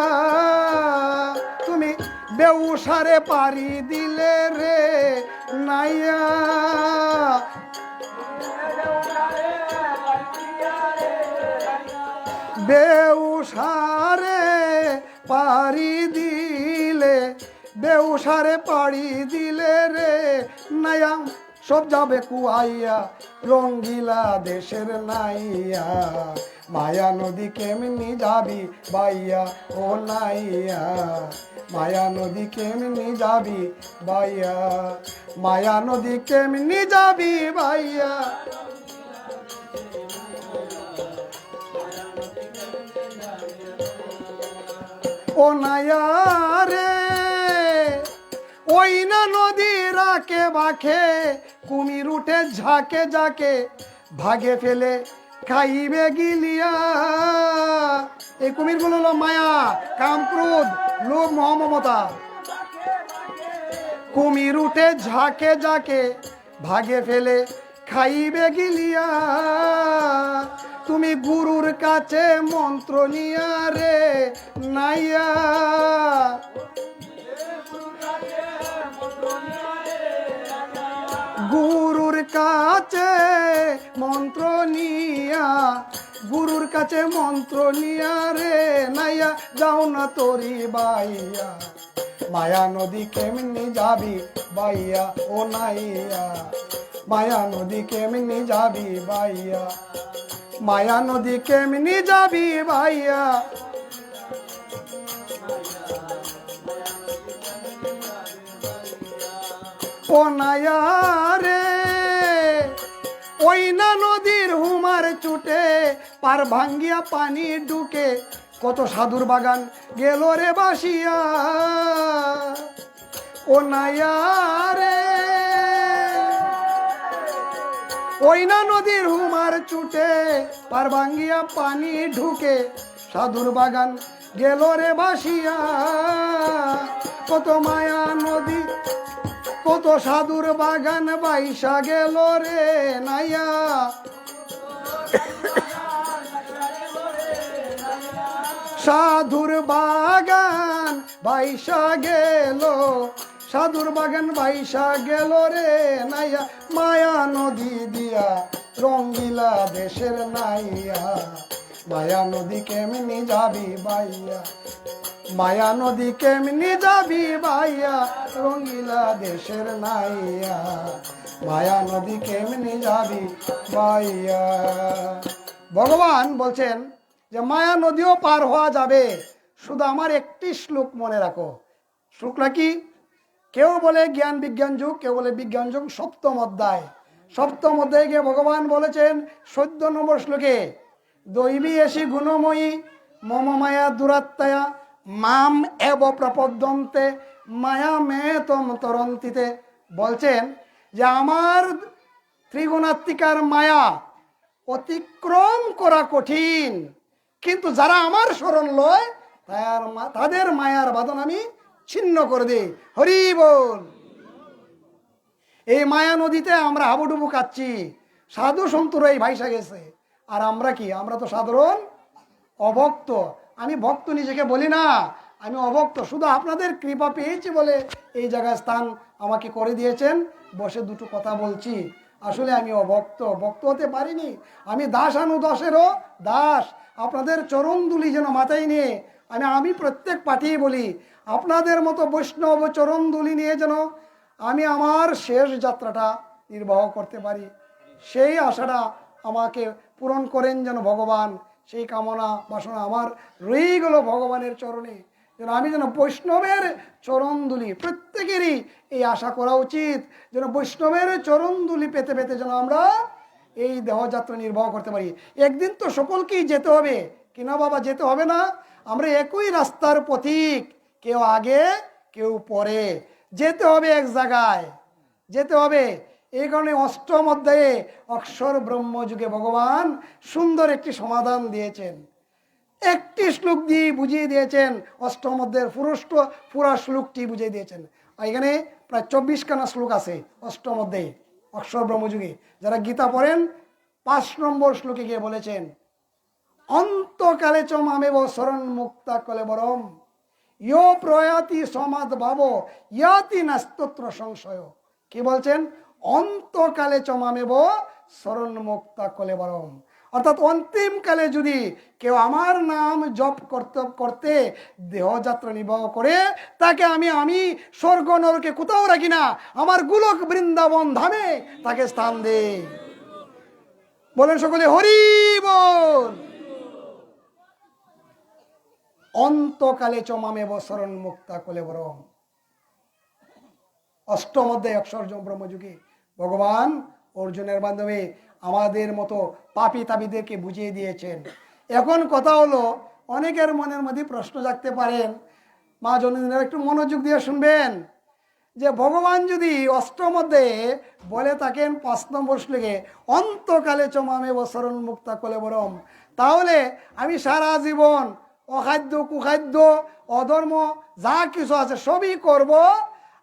S1: তুমি বেউসারে পারি দিলে রে নাইয়া, বেউসারে পারি দিলে, বেউসারে পাড়ি দিলে রে নাইয়া, সব যাবে কুয়াইয়া, রঙ্গিলা দেশের নাইয়া, মায়া নদী কেমনি যাবি ভাইয়া। ও নাইয়া, মায়া নদী কেমনি যাবি ভাইয়া, মায়া নদী কেমনি যাবি ভাইয়া। ও নাইয়া রে, ওই না নদী রাকে বাখে, কুমির উঠে ঝাঁকে ঝাঁকে, ভাগে ফেলে খাইবে গিলিয়া। এই কুমিরগুলো হলো মায়া, কাম, ক্রোধ, লোভ, মোহ, মমতা। কুমির উঠে ঝাঁকে ঝাঁকে, ভাগে ফেলে খাইবে গিলিয়া। তুমি গুরুর কাছে মন্ত্র নিয়া রে নাইয়া, গুরুর কাছে মন্ত্র নিয়া, গুরুর কাছে মন্ত্র নিয়া রে নাইয়া, যাও না তরি বাইয়া, মায়া নদী কেমনি যাবি বাইয়া। ও নাইয়া, মায়া নদী কেমনি যাবি বাইয়া, মায়া নদী কেমনি যাবি ভাইয়া। ও নাইয়া রে, ওই না নদীর হুমার চুটে, পার ভাঙ্গিয়া পানি ঢুকে, কত সাধুর বাগান গেল রে বাসিয়া। ও নাইয়া রে, ওই না নদীর হুমার চুটে, পার ভাঙ্গিয়া পানি ঢুকে, সাধুর বাগান গেল রে বাসিয়া। কত মায়া নদী, কত সাধুর বাগান বাইসা গেল রে নাইয়া। সাধুর বাগান বাইসা গেল, সাধুর বাগান বাইসা গেল রে নাইয়া, মায়া নদী দিয়া রঙ্গিলা দেশের নাইয়া, মায়া নদী কেমনি যাবি বাইয়া, মায়া নদী কেমনি যাবি বাইয়া, রঙ্গিলা দেশের নাইয়া, মায়া নদী কেমনি যাবি বাইয়া। ভগবান বলছেন যে মায়া নদীও পার হওয়া যাবে, শুধু আমার একটি শ্লোক মনে রাখো। শ্লোকটা কি? কেউ বলে জ্ঞান বিজ্ঞান যুগ, কেউ বলে বিজ্ঞান যুগ, সপ্তম অধ্যায়। সপ্তম অধ্যায়ে গিয়ে ভগবান বলেছেন 14 নম্বর শ্লোকে, দৈবী এসি গুণময়ী মম মায়া দুরাত্মায়া মাম এব প্রপদ্যন্তে মায়া মে তম তরন্তিতে। বলছেন যে আমার ত্রিগুণাত্মিকার মায়া অতিক্রম করা কঠিন, কিন্তু যারা আমার শরণ লয় তাদের মায়ার বাঁধন আমি ছিন্ন করে দিই। হরি বল। এই মায়া নদীতে আমরা হাবুডুবু খাচ্ছি, সাধু সন্তরা এই ভাইসা গেছে, আর আমরা কি? আমরা তো সাধারণ অভক্ত। আমি ভক্ত নিজেকে বলি না, আমি অভক্ত। শুধু আপনাদের কৃপা পেয়েছি বলে এই জায়গায় স্থান আমাকে করে দিয়েছেন, বসে দুটো কথা বলছি। আসলে আমি অভক্ত, ভক্ত হতে পারিনি। আমি দাসানুদাসেরও দাস। আপনাদের চরণদুলি যেন মাথায় নিয়ে আমি প্রত্যেক পাঠিয়ে বলি, আপনাদের মতো বৈষ্ণব চরণদুলি নিয়ে যেন আমি আমার শেষ যাত্রাটা নির্বাহ করতে পারি, সেই আশাটা আমাকে পূরণ করেন যেন ভগবান। সেই কামনা বাসনা আমার রয়ে গেল ভগবানের চরণে, যেন আমি যেন বৈষ্ণবের চরণদুলি, প্রত্যেকেরই এই আশা করা উচিত, যেন বৈষ্ণবের চরণদুলি পেতে পেতে যেন আমরা এই দেহযাত্রা নির্বাহ করতে পারি। একদিন তো সকলকেই যেতে হবে, কিনা বাবা? যেতে হবে না? আমরা একই রাস্তার পথিক, কেউ আগে কেউ পরে, যেতে হবে এক জায়গায়, যেতে হবে। এই কারণে অষ্টম অধ্যায়ে অক্ষর ব্রহ্মযুগে ভগবান সুন্দর একটি সমাধান দিয়েছেন, একটি শ্লোক দিয়ে বুঝিয়ে দিয়েছেন। অষ্টম অধ্যায়ের পুরা শ্লোকটি বুঝিয়ে দিয়েছেন। এখানে প্রায় 24খানা শ্লোক আছে অষ্টম অধ্যায়ে অক্ষর ব্রহ্মযুগে। যারা গীতা পড়েন 5 নম্বর শ্লোকে গিয়ে বলেছেন, অন্তকালে চ মামেব শরণ মুক্তা কলেবরম ইয় প্রয়াতি সমাদ ভাব ইয়াতি নাস্তত্র সংশয়। কি বলছেন? অন্তকালে চ মামেব শরণ মুক্তা কলেবরম, অর্থাৎ অন্তিমকালে যদি কেউ আমার নাম জপ করতে করতে দেহযাত্রা নির্বাহ করে, তাকে আমি স্বর্গ নরকে কোথাও রাখি না, আমার গোলক বৃন্দাবন ধামে তাকে স্থান দেই। বলেন সকলে হরি বল। অন্তকালে চমামে বসরণ মুক্তা কলেবরম। অষ্টম অধ্যায় অক্ষর ব্রহ্মযুগে ভগবান অর্জুনের মাধ্যমে আমাদের মতো পাপী তাবিদেরকে বুঝিয়ে দিয়েছেন। এখন কথা হলো, অনেকের মনের মধ্যে প্রশ্ন জাগতে পারেন, মা জননীরা একটু মনোযোগ দিয়ে শুনবেন, যে ভগবান যদি অষ্টম অধ্যায়ে বলে থাকেন 5 নম্বর শ্লোকে অন্তকালে চমামে বসরণ মুক্তা কলেবরম, তাহলে আমি সারা জীবন অখাদ্য কুখাদ্য অধর্ম যা কিছু আছে সবই করব,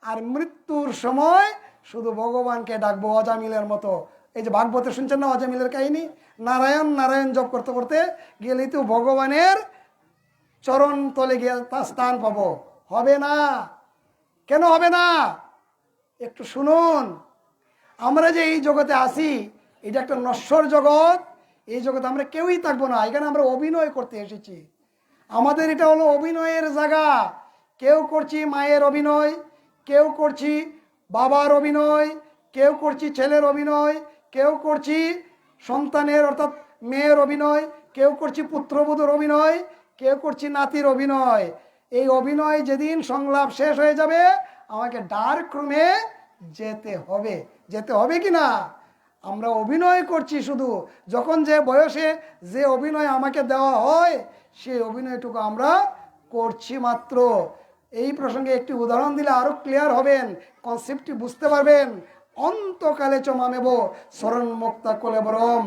S1: আর মৃত্যুর সময় শুধু ভগবানকে ডাকবো অজামিলের মতো। এই যে ভাগবতে শুনছেন না অজামিলের কাহিনী, নারায়ণ নারায়ণ জপ করতে করতে গেলেই তো ভগবানের চরণ তলে গিয়ে তার স্থান পাবো। হবে না। কেন হবে না? একটু শুনুন। আমরা যে এই জগতে আসি, এটা একটা নশ্বর জগৎ। এই জগতে আমরা কেউই থাকবো না, এখানে আমরা অভিনয় করতে এসেছি। আমাদের এটা হলো অভিনয়ের জায়গা। কেউ করছি মায়ের অভিনয়, কেউ করছি বাবার অভিনয়, কেউ করছি ছেলের অভিনয়, কেউ করছি সন্তানের অর্থাৎ মেয়ের অভিনয়, কেউ করছি পুত্রবধূর অভিনয়, কেউ করছি নাতির অভিনয়। এই অভিনয় যেদিন সংলাপ শেষ হয়ে যাবে, আমাকে ডার্ক রুমে যেতে হবে। যেতে হবে কি না? আমরা অভিনয় করছি শুধু, যখন যে বয়সে যে অভিনয় আমাকে দেওয়া হয় সেই অভিনয়টুকু আমরা করছি মাত্র। এই প্রসঙ্গে একটি উদাহরণ দিলে আরো ক্লিয়ার হবেন, কনসেপ্টটি বুঝতে পারবেন। অন্তকালে চ মামেব শরণ মুক্তা কলেবরম।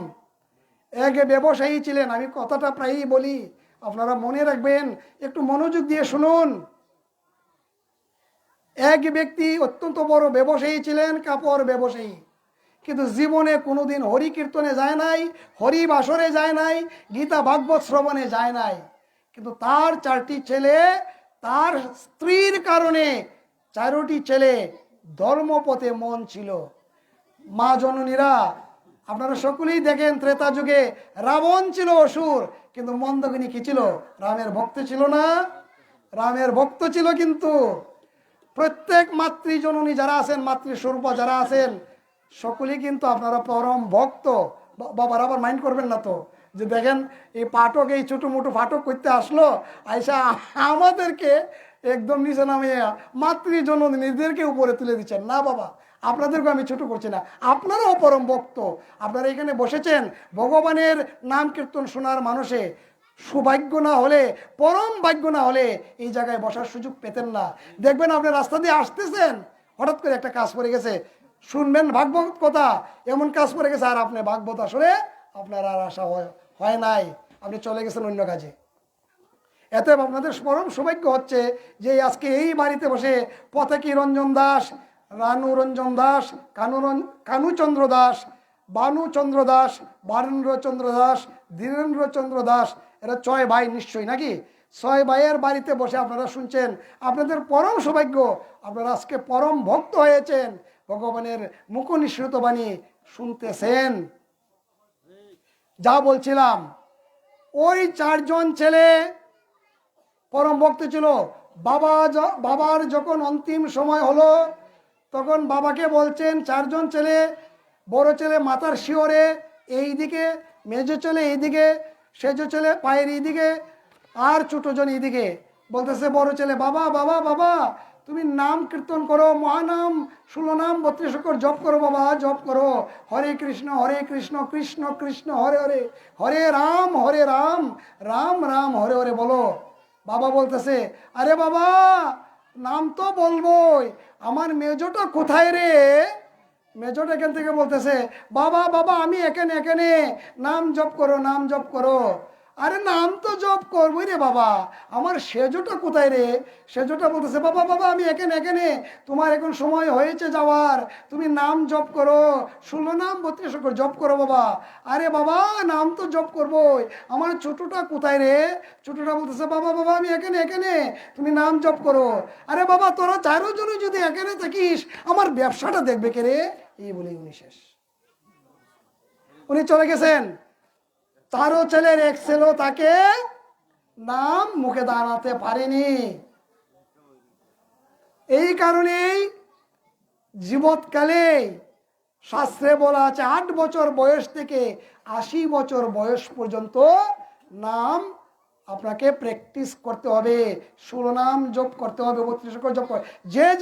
S1: এক ব্যবসায়ী ছিলেন, আমি কথাটা প্রায়ই বলি, আপনারা মনে রাখবেন, একটু মনোযোগ দিয়ে শুনুন। এক ব্যক্তি অত্যন্ত বড় ব্যবসায়ী ছিলেন, কাপড় ব্যবসায়ী, কিন্তু জীবনে কোনোদিন হরি কীর্তনে যায় নাই, হরি বাসরে যায় নাই, গীতা ভাগবত শ্রবণে যায় নাই। কিন্তু তার 4টি ছেলে তার স্ত্রীর কারণে 4টি ছেলে ধর্মপথে মন ছিল। মা জননীরা, আপনারা সকলেই দেখেন ত্রেতা যুগে রাবণ ছিল অসুর, কিন্তু মন্দগিনী কি ছিল? রামের ভক্ত ছিল না? রামের ভক্ত ছিল। কিন্তু প্রত্যেক মাতৃ জননী যারা আছেন, মাতৃস্বরূপা যারা আছেন, সকলেই কিন্তু আপনারা পরম ভক্ত। বাবার আবার মাইন্ড করবেন না তো, যে দেখেন এই পাঠক এই ছোটো মোটো পাঠক করতে আসলো, আইসা আমাদেরকে একদম নিচে নামিয়ে মাতৃ জননীদেরকে উপরে তুলে দিচ্ছেন। না বাবা, আপনাদেরকে আমি ছোট করছি না, আপনারাও পরম ভক্ত। আপনারা এখানে বসেছেন ভগবানের নাম কীর্তন শোনার মানুষে। সৌভাগ্য না হলে, পরম ভাগ্য না হলে এই জায়গায় বসার সুযোগ পেতেন না। দেখবেন আপনি রাস্তা দিয়ে আসতেছেন, হঠাৎ করে একটা কাজ পড়ে গেছে, শুনবেন ভাগবত কথা, এমন কাজ পড়ে গেছে, আর আপনি ভাগবত আসলে আপনার আর আশা হয় নাই, আপনি চলে গেছেন অন্য কাজে। এত আপনাদের পরম সৌভাগ্য হচ্ছে যে আজকে এই বাড়িতে বসে পতাকি রঞ্জন দাস, রানু রঞ্জন দাস, কানুচন্দ্র দাস, বানুচন্দ্র দাস, বারেন্দ্রচন্দ্র দাস, ধীরেন্দ্রচন্দ্র দাস, এরা 6 ভাই নিশ্চয়ই নাকি? 6 ভাইয়ের বাড়িতে বসে আপনারা শুনছেন। আপনাদের পরম সৌভাগ্য, আপনারা আজকে পরম ভক্ত হয়েছেন, ভগবানের মুখ নিঃসৃত বাণী শুনতেছেন। যা বলছিলাম, ওই 4 জন ছেলে পরম ভক্ত ছিল। বাবার যখন অন্তিম সময় হলো, তখন বাবাকে বলছেন 4 জন ছেলে, বড় ছেলে মাথার শিওরে এইদিকে, মেজো ছেলে এইদিকে, সেজো ছেলে পায়ের এইদিকে, আর ছোট জন এইদিকে। বলতেছে বড় ছেলে, বাবা বাবা বাবা তুমি নাম কীর্তন করো, মহানাম 16 নাম 32 অক্ষর জপ করো বাবা, জপ করো। হরে কৃষ্ণ কৃষ্ণ কৃষ্ণ হরে হরে, হরে রাম রাম রাম হরে হরে বলো। বাবা বলতেছে, আরে বাবা নাম তো বলবোই, আমার মেজোটা কোথায় রে? মেজোটা এখান থেকে বলতেছে, বাবা বাবা আমি এখানে, নাম জপ করো, নাম জপ করো। আরে নাম তো জপ করবোই রে বাবা, আমার সেজোটা কোথায় রে? সেজোটা বলতেছে, বাবা বাবা আমি এখানে, তোমার এখন সময় হয়েছে যাওয়ার, তুমি নাম জপ করো, 16 নাম 32 অক্ষর জপ করো বাবা। আরে বাবা নাম তো জপ করবোই, আমার ছোটটা কোথায় রে? ছোটটা বলতেছে, বাবা বাবা আমি এখানে, তুমি নাম জপ করো। আরে বাবা তোরা 4 জনই যদি এখানে থাকিস, আমার ব্যবসাটা দেখবে কে রে? এই বলে উনি শেষ, উনি চলে গেছেন। 4 ছেলের এক ছেলে তাকে নাম মুখে দাঁড়াতে পারেনি। এই কারণেই জীবৎকালে শাস্ত্রে বলা আছে 8 বছর বয়স থেকে 80 বছর বয়স পর্যন্ত নাম আপনাকে প্র্যাকটিস করতে হবে, 16 নাম জপ করতে হবে, 32 অক্ষর জপ করতে।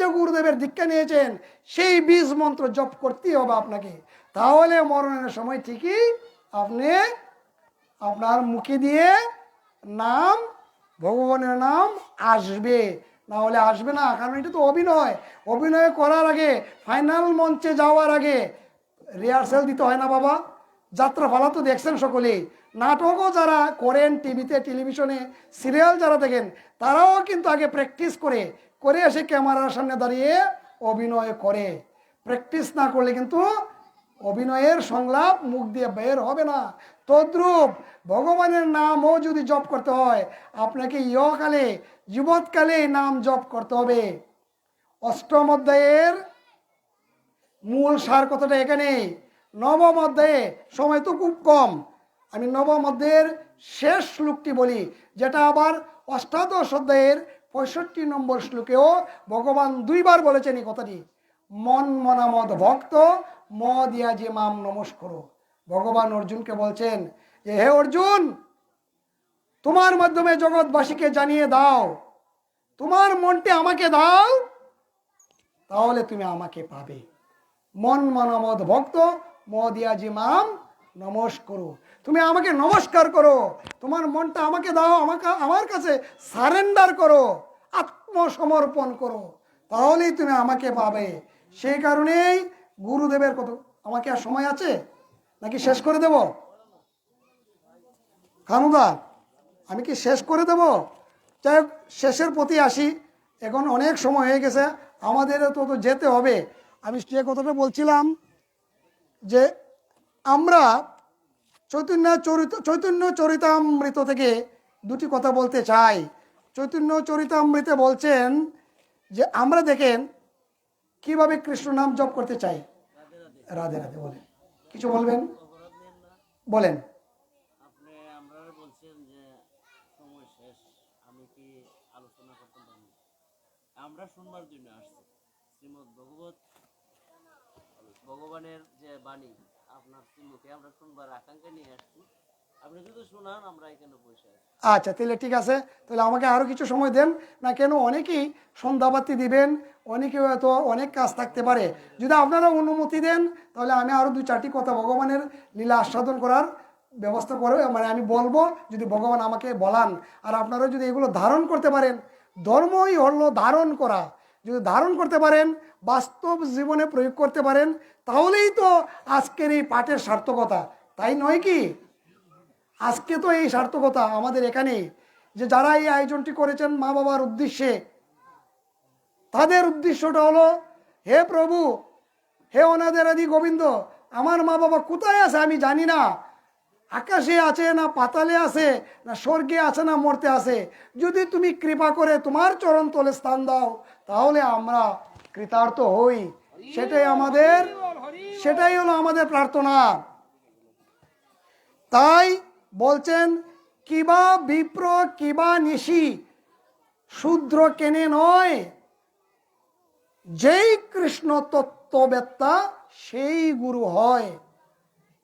S1: যে গুরুদেবের দীক্ষা নিয়েছেন সেই 20 মন্ত্র জপ করতেই হবে আপনাকে, তাহলে মরণের সময় ঠিকই আপনি আপনার মুখে দিয়ে নাম, ভগবানের নাম আসবে, না হলে আসবে না। কারণ এটা তো অভিনয় করার আগে, ফাইনাল মঞ্চে যাওয়ার আগে রিহার্সাল দিতে হয় না বাবা? যাত্রাপালা তো দেখছেন সকলেই, নাটকও যারা করেন টিভিতে, টেলিভিশনে, সিরিয়াল যারা দেখেন, তারাও কিন্তু আগে প্র্যাকটিস করে এসে ক্যামেরার সামনে দাঁড়িয়ে অভিনয় করে। প্র্যাকটিস না করলে কিন্তু অভিনয়ের সংলাপ মুখ দিয়ে বের হবে না। তদ্রূপ ভগবানের নামও যদি জপ করতে হয়, আপনাকে ইহকালে জীবৎকালে নাম জপ করতে হবে। 8ম অধ্যায়ের মূল সার কথাটা এখানে। 9ম অধ্যায়ে, সময় তো খুব কম, আমি 9ম অধ্যায়ের শেষ শ্লোকটি বলি, যেটা আবার 8ম অধ্যায়ের 65 নম্বর শ্লোকেও ভগবান 2 বার বলেছেন এই কথাটি, মন মনামদ ভক্ত ম দিয়া যে মাম নমস্কার। ভগবান অর্জুনকে বলছেন যে হে অর্জুন, তোমার মাধ্যমে জগৎবাসীকে জানিয়ে দাও, তোমার মনটি আমাকে দাও, তাহলে তুমি আমাকে পাবে। মন মনামদ ভক্ত ম দিয়া যে মাম নমস্কার। তুমি আমাকে নমস্কার করো, তোমার মনটা আমাকে দাও, আমার কাছে সারেন্ডার করো, আত্মসমর্পণ করো, তাহলেই তুমি আমাকে পাবে। সেই কারণেই গুরুদেবের কত, আমাকে আর সময় আছে নাকি শেষ করে দেব? কানুদা আমি কি শেষ করে দেব? যাই হোক, শেষের প্রতি আসি, এখন অনেক সময় হয়ে গেছে, আমাদের তো যেতে হবে। আমি যে কথাটা বলছিলাম যে আমরা চৈতন্য চরিতামৃত থেকে 2টি কথা বলতে চাই। চৈতন্য চরিতামৃতে বলছেন যে আমরা দেখেন কিভাবে কৃষ্ণ নাম জপ করতে চাই। রাধে রাধে বলেন, কিছু বলবেন? বলেন।
S2: আপনি আমরা বলছেন যে সময় শেষ, আমি কি আলোচনা করতে পারি? আমরা শুনবার জন্য আসছি শ্রীমদ্ ভগবানের যে বাণী আপনার মুখে আমরা শুনবার আকাঙ্ক্ষা নিয়ে আসছি। আপনি যদি শোনান আমরা এখানে বসে আছি।
S1: আচ্ছা, তাহলে ঠিক আছে, তাহলে আমাকে আরও কিছু সময় দেন না, কেন অনেকেই সন্ধ্যাবাতি দিবেন, অনেকে হয়তো অনেক কাজ থাকতে পারে। যদি আপনারা অনুমতি দেন তাহলে আমি আরও 2-4টি কথা ভগবানের লীলা আস্বাদন করার ব্যবস্থা করে মানে আমি বলবো, যদি ভগবান আমাকে বলান। আর আপনারা যদি এগুলো ধারণ করতে পারেন, ধর্মই হলো ধারণ করা, যদি ধারণ করতে পারেন, বাস্তব জীবনে প্রয়োগ করতে পারেন, তাহলেই তো আজকের এই পাঠের সার্থকতা, তাই নয় কি? আজকে তো এই সার্থকতা আমাদের এখানে, যে যারা এই আয়োজনটি করেছেন মা বাবার উদ্দেশ্যে, তাদের উদ্দেশ্যটা হলো, হে প্রভু, হে অনাদের আদি গোবিন্দ, আমার মা বাবা কোথায় আছে আমি জানি না, আকাশে আছে না পাতালে আছে না স্বর্গে আছে না মর্তে আছে, যদি তুমি কৃপা করে তোমার চরণ তলে স্থান দাও তাহলে আমরা কৃতার্থ হই। সেটাই হলো আমাদের প্রার্থনা। তাই বলছেন, কিবা বিপ্র কিবা নিশি শূদ্র কেনে নয়, যেই কৃষ্ণ তত্ত্ববেত্তা সেই গুরু হয়।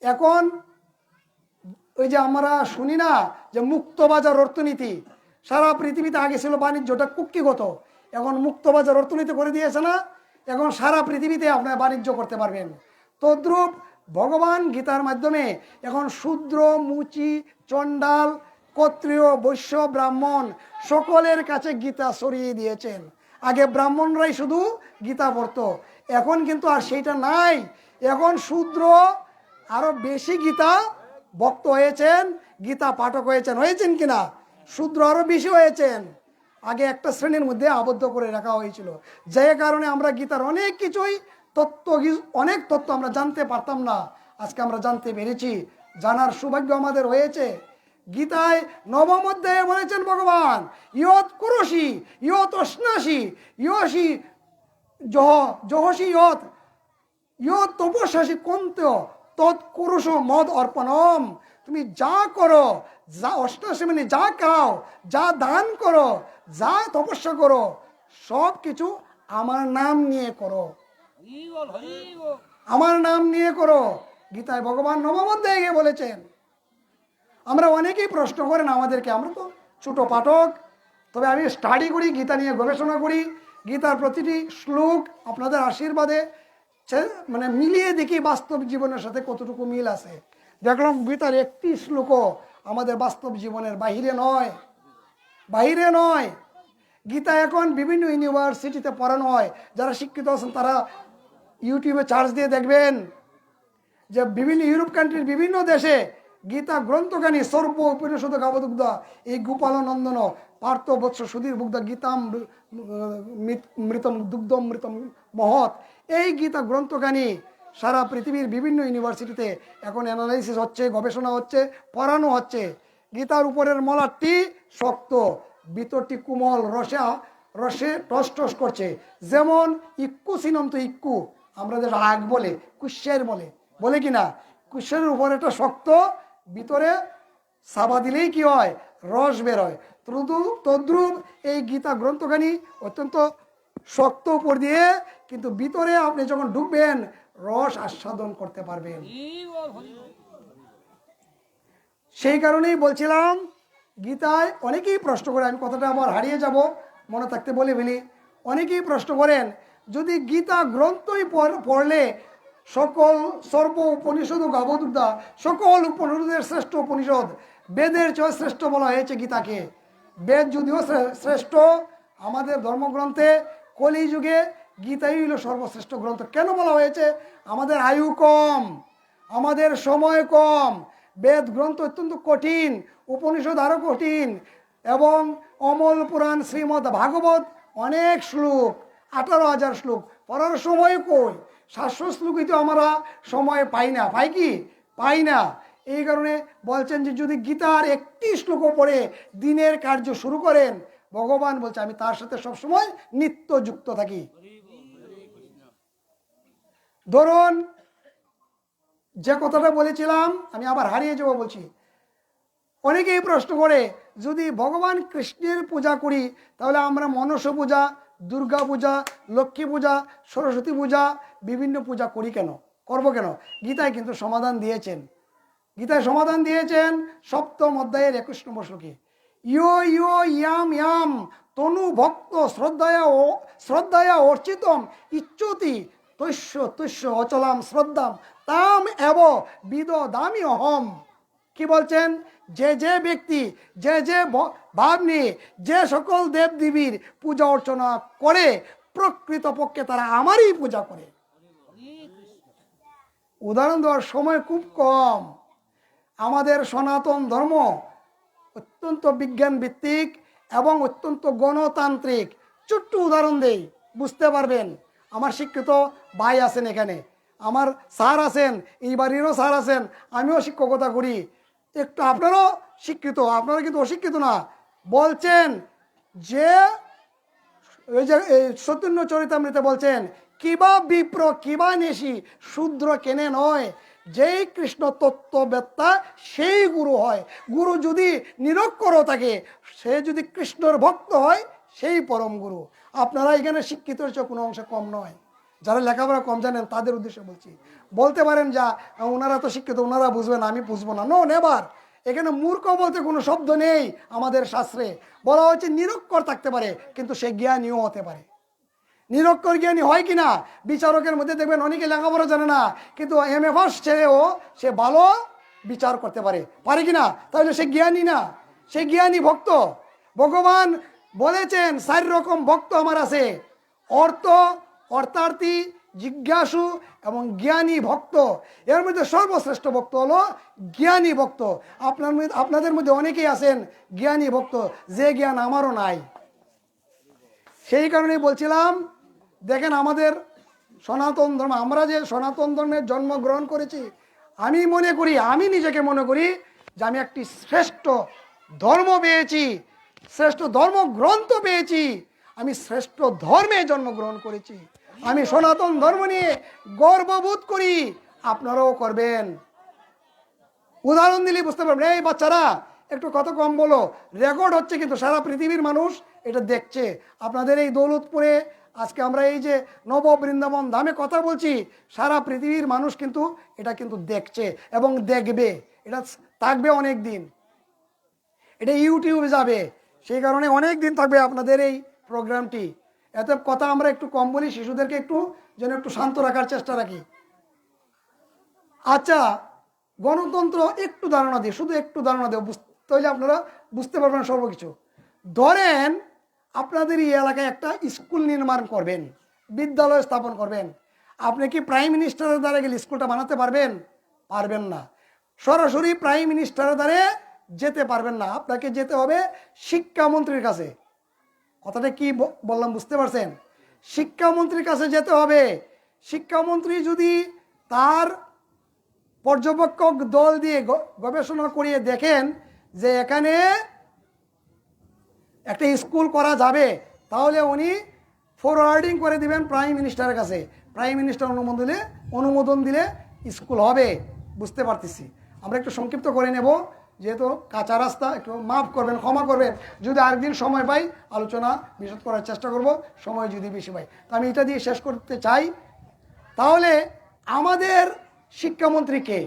S1: এখন ওই যে আমরা শুনি না যে মুক্তবাজার অর্থনীতি, সারা পৃথিবীতে আগে ছিল বাণিজ্যটা কুক্ষিগত, এখন মুক্তবাজার অর্থনীতি করে দিয়েছে না, এখন সারা পৃথিবীতে আপনারা বাণিজ্য করতে পারবেন। তদ্রূপ ভগবান গীতার মাধ্যমে এখন শূদ্র মুচি চণ্ডাল ক্ষত্রিয় বৈশ্য ব্রাহ্মণ সকলের কাছে গীতা ছড়িয়ে দিয়েছেন। আগে ব্রাহ্মণরাই শুধু গীতা পড়তো, এখন কিন্তু আর সেইটা নাই। এখন শূদ্র আরো বেশি গীতা ভক্ত হয়েছেন, গীতা পাঠক হয়েছেন কিনা? শূদ্র আরো বেশি হয়েছেন। আগে একটা শ্রেণীর মধ্যে আবদ্ধ করে রাখা হয়েছিল, যে কারণে আমরা গীতার অনেক কিছুই অনেক তত্ত্ব আমরা জানতে পারতাম না, আজকে আমরা জানতে পেরেছি, জানার সৌভাগ্য আমাদের হয়েছে। গীতায় নবম অধ্যায়ে বলেছেন ভগবান, ইয়ৎ কুরুষি ইয়ৎ অশ্নাসি ইয়সি জহসি ইয়ৎ তপস্যাসি কন্ত তৎকুরুষ মদ অর্পণম। তুমি যা করো, যা অষ্টাশি মানে যা খাও, যা দান করো, যা তপস্যা করো, সব কিছু আমার নাম নিয়ে করো, আমার নাম নিয়ে করো। গীতায় ভগবান নবম অধ্যায়ে গিয়ে বলেছেন। আমরা অনেকেই প্রশ্ন করেন আমাদেরকে, আমরা তো ছোট পাঠক, তবে আমি স্টাডি করি, গীতা নিয়ে গবেষণা করি, গীতার প্রতিটি শ্লোক আপনাদের আশীর্বাদে মানে মিলিয়ে দেখি বাস্তব জীবনের সাথে কতটুকু মিল আছে। দেখলাম গীতার একটি শ্লোকও আমাদের বাস্তব জীবনের বাহিরে নয়। গীতা এখন বিভিন্ন ইউনিভার্সিটিতে পড়ানো হয়, যারা শিক্ষিত আছেন তারা ইউটিউবে চার্জ দিয়ে দেখবেন যে বিভিন্ন ইউরোপ কান্ট্রির বিভিন্ন দেশে গীতা গ্রন্থখানি সর্ব উপনিষদ গাবদুগ্ধ এই গোপালনন্দন পার্থ বৎস সুধীর বুগ্ধ গীতাম মৃতম দুগ্ধম মৃতম মহৎ, এই গীতা গ্রন্থখানি সারা পৃথিবীর বিভিন্ন ইউনিভার্সিটিতে এখন অ্যানালাইসিস হচ্ছে, গবেষণা হচ্ছে, পড়ানো হচ্ছে। গীতার উপরের মলাটটি শক্ত, ভিতরটি কোমল, রসে টস টস করছে। যেমন ইক্কু সিনন্ত ইক্কু, আমরা যে রাগ বলে কুশ্বের বলে কি না, কুশ্বের উপরে একটা শক্ত, ভিতরে সাবা দিলেই কি হয়, রস বেরোয়। তদ্রুপ এই গীতা গ্রন্থখানি অত্যন্ত শক্ত উপর দিয়ে, কিন্তু ভিতরে আপনি যখন ঢুকবেন রস আস্বাদন করতে পারবেন। সেই কারণেই বলছিলাম, গীতায় অনেকেই প্রশ্ন করে, আমি কথাটা আবার হারিয়ে যাব, মনে থাকতে বলে ফেলি। অনেকেই প্রশ্ন করেন, যদি গীতা গ্রন্থই পড়লে সকল সর্ব উপনিষদ ও গাবদুগ্ধা, সকল উপনিষদের শ্রেষ্ঠ উপনিষদ, বেদের চেয়ে শ্রেষ্ঠ বলা হয়েছে গীতাকে। বেদ যদিও শ্রেষ্ঠ, আমাদের ধর্মগ্রন্থে কলিযুগে গীতাই হইল সর্বশ্রেষ্ঠ গ্রন্থ। কেন বলা হয়েছে? আমাদের আয়ু কম, আমাদের সময় কম, বেদ গ্রন্থ অত্যন্ত কঠিন, উপনিষদ আরও কঠিন, এবং অমল পুরাণ শ্রীমদ্ ভাগবত অনেক শ্লোক, 18,000 শ্লোক, পড়ার সময় কই, 700 শ্লোকই তো আমরা সময় পাই না। এই কারণে বলছেন যে যদি গীতার একটি শ্লোক পড়ে দিনের কার্য শুরু করেন, ভগবান বলছে আমি তার সাথে সবসময় নিত্য যুক্ত থাকি। ধরুন যে কথাটা বলেছিলাম, আমি আবার হারিয়ে যাবো বলছি। অনেকেই প্রশ্ন করে, যদি ভগবান কৃষ্ণের পূজা করি তাহলে আমরা মনসা পূজা, দুর্গা পূজা, লক্ষ্মী পূজা, সরস্বতী পূজা, বিভিন্ন পূজা করি কেন, করব কেন? গীতায় কিন্তু সমাধান দিয়েছেন। গীতায় সমাধান দিয়েছেন 7ম অধ্যায়ের 21 নম্বর শ্লোকে, ইয়ো ইয়ো ইয়াম ইয়াম তনু ভক্ত শ্রদ্ধায়া অর্চিতম ইচ্ছতি তৈশ্য তৈশ্য অচলাম শ্রদ্ধাম তাম এব বিদদামি অহম। কি বলছেন? যে যে ব্যক্তি যে যে ভাব নিয়ে যে সকল দেব দেবীর পূজা অর্চনা করে, প্রকৃতপক্ষে তারা আমারই পূজা করে। উদাহরণ দেওয়ার সময় খুব কম। আমাদের সনাতন ধর্ম অত্যন্ত বিজ্ঞান ভিত্তিক এবং অত্যন্ত গণতান্ত্রিক। ছোট্ট উদাহরণ দেই, বুঝতে পারবেন। আমার শিক্ষিত ভাই আছেন এখানে, আমার স্যার আছেন, এই বাড়িরও স্যার আছেন, আমিও শিক্ষকতা করি। একটু আপনারাও শিক্ষিত, আপনারা কিন্তু অশিক্ষিত না। বলছেন যে ওই যে চৈতন্য চরিতামৃতে বলছেন, কিবা বিপ্র কিবা নেশি শূদ্র কেনে নয়, যেই কৃষ্ণ তত্ত্ববেত্তা সেই গুরু হয়। গুরু যদি নিরক্ষরও থাকে, সে যদি কৃষ্ণর ভক্ত হয়, সেই পরম গুরু। আপনারা এখানে শিক্ষিতের চেয়ে কোনো অংশে কম নয়। যারা লেখাপড়া কম জানেন তাদের উদ্দেশ্যে বলছি। বলতে পারেন যা ওনারা তো শিক্ষিত, ওনারা বুঝবেন, আমি বুঝবো না। No, never. এখানে মূর্খ বলতে কোনো শব্দ নেই। আমাদের শাস্ত্রে বলা হচ্ছে নিরক্ষর থাকতে পারে, কিন্তু সে জ্ঞানীও হতে পারে। নিরক্ষর জ্ঞানী হয় কিনা, বিচারকের মধ্যে দেখবেন অনেকে লেখাপড়া জানে না, কিন্তু MA পাস ছেড়েও সে ভালো বিচার করতে পারে, পারে কিনা? তাহলে সে জ্ঞানী না, সে জ্ঞানী ভক্ত। ভগবান বলেছেন 4 রকম ভক্ত আমার আছে, অর্থার্থী, জিজ্ঞাসু এবং জ্ঞানী ভক্ত। এর মধ্যে সর্বশ্রেষ্ঠ ভক্ত হলো জ্ঞানী ভক্ত। আপনাদের মধ্যে অনেকেই আছেন জ্ঞানী ভক্ত, যে জ্ঞান আমারও নাই। সেই কারণেই বলছিলাম, দেখেন আমাদের সনাতন ধর্ম, আমরা যে সনাতন ধর্মের জন্মগ্রহণ করেছি, আমি মনে করি, আমি নিজেকে মনে করি যে আমি একটি শ্রেষ্ঠ ধর্ম পেয়েছি, শ্রেষ্ঠ ধর্মগ্রন্থ পেয়েছি। আমি শ্রেষ্ঠ ধর্মে জন্মগ্রহণ করেছি। আমি সনাতন ধর্ম নিয়ে গর্ববোধ করি, আপনারাও করবেন। উদাহরণ দিলেই বুঝতে পারবেন। এই বাচ্চারা একটু কথা কম বলো, রেকর্ড হচ্ছে কিন্তু সারা পৃথিবীর মানুষ এটা দেখছে। আপনাদের এই দৌলতপুরে আজকে আমরা এই যে নব বৃন্দাবন ধামে কথা বলছি, সারা পৃথিবীর মানুষ কিন্তু এটা কিন্তু দেখছে এবং দেখবে। এটা থাকবে অনেক দিন, এটা ইউটিউবে যাবে, সেই কারণে অনেক দিন থাকবে আপনাদের এই প্রোগ্রামটি। এত কথা আমরা একটু কম বলি, শিশুদেরকে একটু যেন একটু শান্ত রাখার চেষ্টা রাখি। আচ্ছা, গণতন্ত্র একটু ধারণা দিই, শুধু একটু ধারণা দেব, তাহলে আপনারা বুঝতে পারবেন সর্বকিছু। ধরেন আপনাদের এই এলাকায় একটা স্কুল নির্মাণ করবেন, বিদ্যালয় স্থাপন করবেন। আপনি কি প্রাইম মিনিস্টারের দ্বারা গেলে স্কুলটা বানাতে পারবেন? পারবেন না। সরাসরি প্রাইম মিনিস্টারের দ্বারা যেতে পারবেন না, আপনাকে যেতে হবে শিক্ষামন্ত্রীর কাছে। কথাটা কি বললাম বুঝতে পারছেন? শিক্ষামন্ত্রীর কাছে যেতে হবে। শিক্ষামন্ত্রী যদি তার পর্যবেক্ষক দল দিয়ে গবেষণা করিয়ে দেখেন যে এখানে একটা স্কুল করা যাবে, তাহলে উনি ফরওয়ার্ডিং করে দিবেন প্রাইম মিনিস্টারের কাছে। প্রাইম মিনিস্টার অনুমোদন দিলে স্কুল হবে। বুঝতে পারতেছি। আমরা একটু সংক্ষিপ্ত করে নেব, যেহেতু কাঁচা রাস্তা, একটু মাফ করবেন, ক্ষমা করবেন। যদি আরেকদিন সময় পাই আলোচনা বিশদ করার চেষ্টা করব, সময় যদি বেশি পাই। তো আমি এটা দিয়ে শেষ করতে চাই। তাহলে আমাদের শিক্ষামন্ত্রীকে,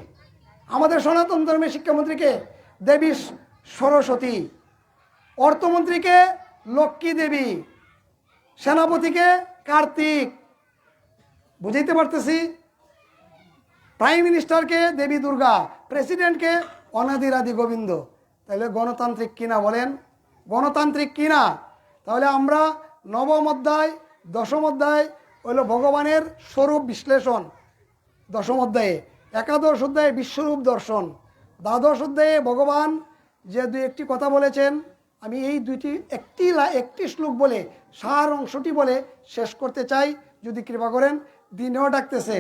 S1: আমাদের সনাতন ধর্মের শিক্ষামন্ত্রীকে দেবী সরস্বতী, অর্থমন্ত্রীকে লক্ষ্মী দেবী, সেনাপতিকে কার্তিক, বুঝাইতে পারতেছি? প্রাইম মিনিস্টারকে দেবী দুর্গা, প্রেসিডেন্টকে অনাদিরাদি গোবিন্দ। তাহলে গণতান্ত্রিক কিনা বলেন? গণতান্ত্রিক কিনা? তাহলে আমরা 9ম অধ্যায় 10ম অধ্যায় হইল ভগবানের স্বরূপ বিশ্লেষণ, 10ম অধ্যায়ে, 11দশ অধ্যায়ে বিশ্বরূপ দর্শন, 12দশ অধ্যায়ে ভগবান যে 2-1টি কথা বলেছেন, আমি এই একটি শ্লোক বলে সার অংশটি বলে শেষ করতে চাই, যদি কৃপা করেন। দিনেও ডাকতেছে,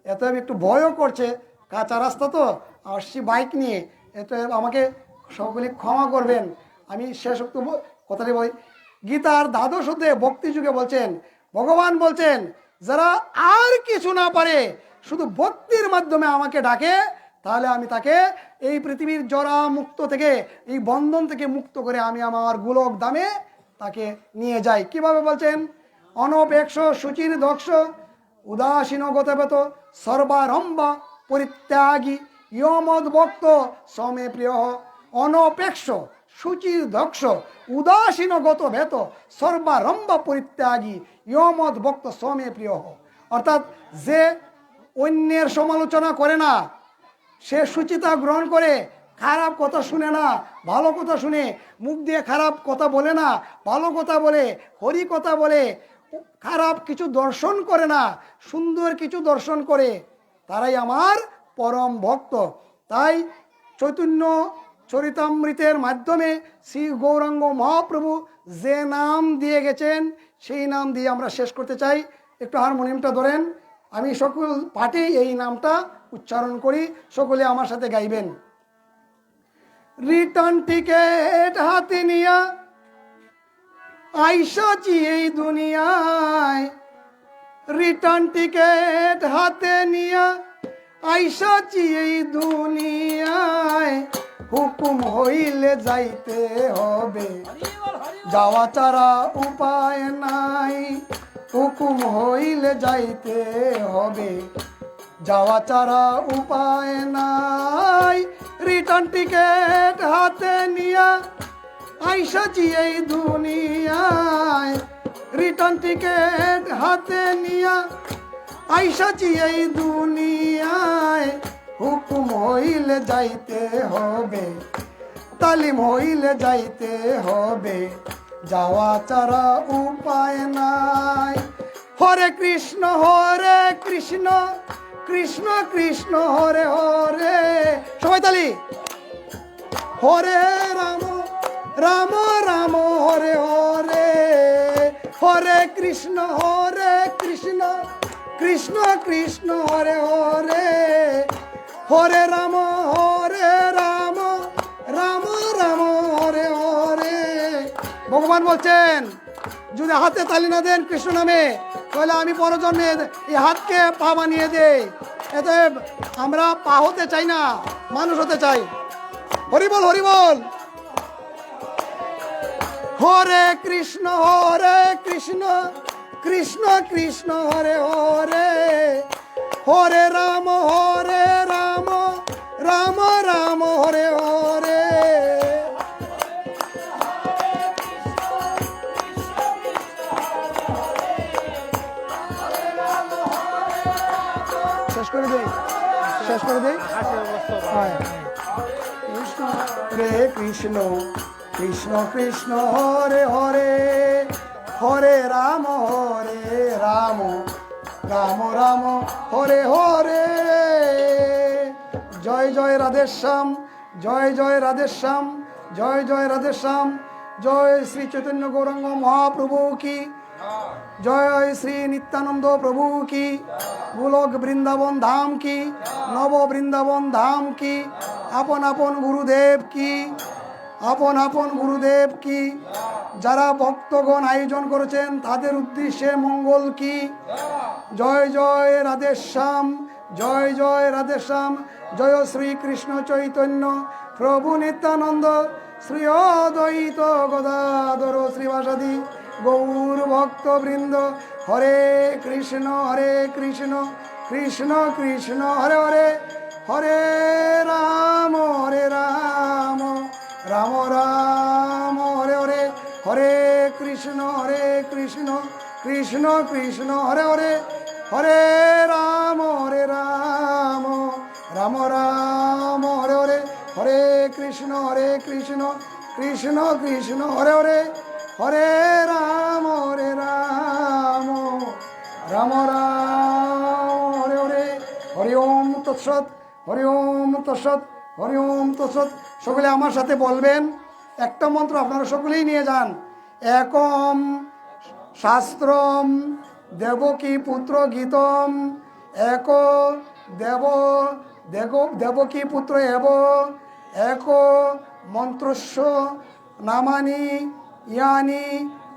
S1: এত আমি একটু ভয়ও করছে, কাঁচা রাস্তা তো, আসছি বাইক নিয়ে, এত আমাকে সকলে ক্ষমা করবেন। আমি শেষ কথাটি বলি, গীতার দ্বাদশ অধ্যায়ে ভক্তি যুগে বলছেন, ভগবান বলছেন যারা আর কিছু না পারে শুধু ভক্তির মাধ্যমে আমাকে ডাকে, তাহলে আমি তাকে এই পৃথিবীর জরা মুক্ত থেকে, এই বন্ধন থেকে মুক্ত করে আমি আমার গোলক ধামে তাকে নিয়ে যাই। কিভাবে বলছেন? অনপেক্ষ শুচির দক্ষ উদাসীন গতবেত সর্বারম্ভ পরিত্যাগী ইয়মদ ভক্ত সমে প্রিয়। অনপেক্ষ শুচির দক্ষ উদাসীন গত ভেত সর্বারম্ভ পরিত্যাগী ইয়মদ ভক্ত সমে প্রিয়। অর্থাৎ যে অন্যের সমালোচনা করে না, সে সুচিতা গ্রহণ করে, খারাপ কথা শুনে না, ভালো কথা শুনে, মুখ দিয়ে খারাপ কথা বলে না, ভালো কথা বলে, হরি কথা বলে, খারাপ কিছু দর্শন করে না, সুন্দর কিছু দর্শন করে, তারাই আমার পরম ভক্ত। তাই চৈতন্য চরিতামৃতের মাধ্যমে শ্রী গৌরাঙ্গ মহাপ্রভু যে নাম দিয়ে গেছেন, সেই নাম দিয়ে আমরা শেষ করতে চাই। একটু হারমোনিয়ামটা ধরেন, আমি সকল পাঠে এই নামটা উচ্চারণ করি, সকলে আমার সাথে গাইবেন। রিটার্ন টিকেট হাতে নিয়া আইসাছি এই দুনিয়ায়, রিটার্ন টিকেট হাতে নিয়া আইসাছি এই দুনিয়ায়, হুকুম হইলে যাইতে হবে, যাওয়া ছাড়া উপায় নাই, হুকুম হইলে যাইতে হবে, যাওয়া ছাড়া উপায় নাই। রিটার্ন টিকেট হাতে নিয়া আইসাছি এই দুনিয়ায়, রিটার্ন টিকেট হাতে নিয়া আইসাছি এই দুনিয়ায়, হুকুম হইলে যাইতে হবে, তালিম হইলে যাইতে হবে, যাওয়া ছাড়া উপায় নাই। হরে কৃষ্ণ কৃষ্ণ কৃষ্ণ হরে হরে, সবাই তালি। হরে রাম রাম রাম হরে হরে, হরে কৃষ্ণ কৃষ্ণ কৃষ্ণ হরে হরে, হরে রাম রাম রাম হরে হরে। ভগবান বলছেন যদি হাতে তালি না দেন কৃষ্ণ নামে, তাহলে আমি পরজন্মে এই হাতকে পা বানিয়ে দেই। এতে আমরা পা হতে চাই না, মানুষ হতে চাই। হরি বল হরি বল। হরে কৃষ্ণ কৃষ্ণ কৃষ্ণ হরে হরে, হরে রাম রাম রাম হরে হরে। শেষ করে দেই কৃষ্ণ রে কৃষ্ণ কৃষ্ণ কৃষ্ণ হরে হরে, হরে রাম রাম রাম হরে হরে। জয় জয় রাধেশ্যাম, জয় জয় রাধেশ্যাম, জয় জয় রাধেশ্যাম। জয় শ্রী চৈতন্য গৌরাঙ্গ মহাপ্রভু কি, জয় শ্রী নিত্যানন্দ প্রভু কি, গোলক বৃন্দাবন ধাম কি, নব বৃন্দাবন ধাম কি, আপন আপন গুরুদেব কি, আপন আপন গুরুদেব কি। যারা ভক্তগণ আয়োজন করেছেন তাদের উদ্দেশ্যে মঙ্গল কি। জয় জয় রাধেশ্যাম, জয় জয় রাধেশ্যাম। জয় শ্রী কৃষ্ণ চৈতন্য প্রভু নিত্যানন্দ, শ্রী অদ্বৈত গদাধর শ্রীবাসাদি গৌর ভক্তবৃন্দ। হরে কৃষ্ণ কৃষ্ণ কৃষ্ণ হরে হরে, হরে রাম রাম রাম হরে হরে, হরে কৃষ্ণ কৃষ্ণ কৃষ্ণ হরে হরে, হরে রাম রাম রাম হরে হরে, হরে কৃষ্ণ কৃষ্ণ কৃষ্ণ হরে হরে, হরে রাম রাম রাম হরে হরে। হরি ওম তৎসৎ, হরি ওম তৎসৎ, হরি ওম তৎসৎ। সকলে আমার সাথে বলবেন একটা মন্ত্র, আপনারা সকলেই নিয়ে যান। একম শাস্ত্রম দেবকী পুত্র গীতম, এক দেবকী পুত্র এব, এক মন্ত্রস্য নামানি ইয়ানি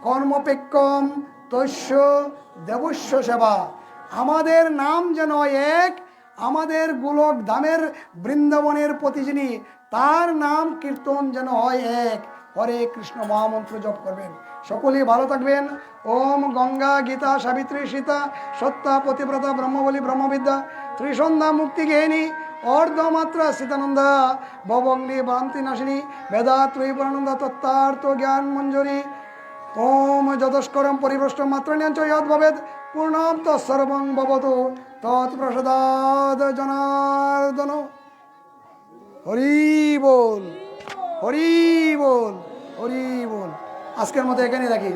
S1: কর্মপেক্ষম তস্য দেবস্য সেবা। আমাদের নাম যেন এক, আমাদের গোলক ধামের বৃন্দাবনের প্রতি যিনি, তার নাম কীর্তন যেন হয় এক। হরে কৃষ্ণ মহামন্ত্র জপ করবেন। সকলেই ভালো থাকবেন। ওম গঙ্গা গীতা সাবিত্রী সীতা সত্তা পতিব্রতা ব্রহ্মবলী ব্রহ্মবিদ্যা ত্রিসন্ধ্যা মুক্তি গেহিনী অর্ধমাত্রা সীতানন্দা ভবঙ্গি ভ্রান্তি নাশিনী বেদা ত্রয়ীপরানন্দ তত্ত্বার্থ জ্ঞান মঞ্জুরি। ওম যতস্করম পরিভ্রষ্টম মাত্র ন্যাঞ্চ যদ ভবেদ পূর্ণাম তৎসর্বং ভবতু তৎপ্রসাদাৎ জনার্দন। হরি বল, হরি বল, হরি বল। আজকের মতো এখানে রাখি।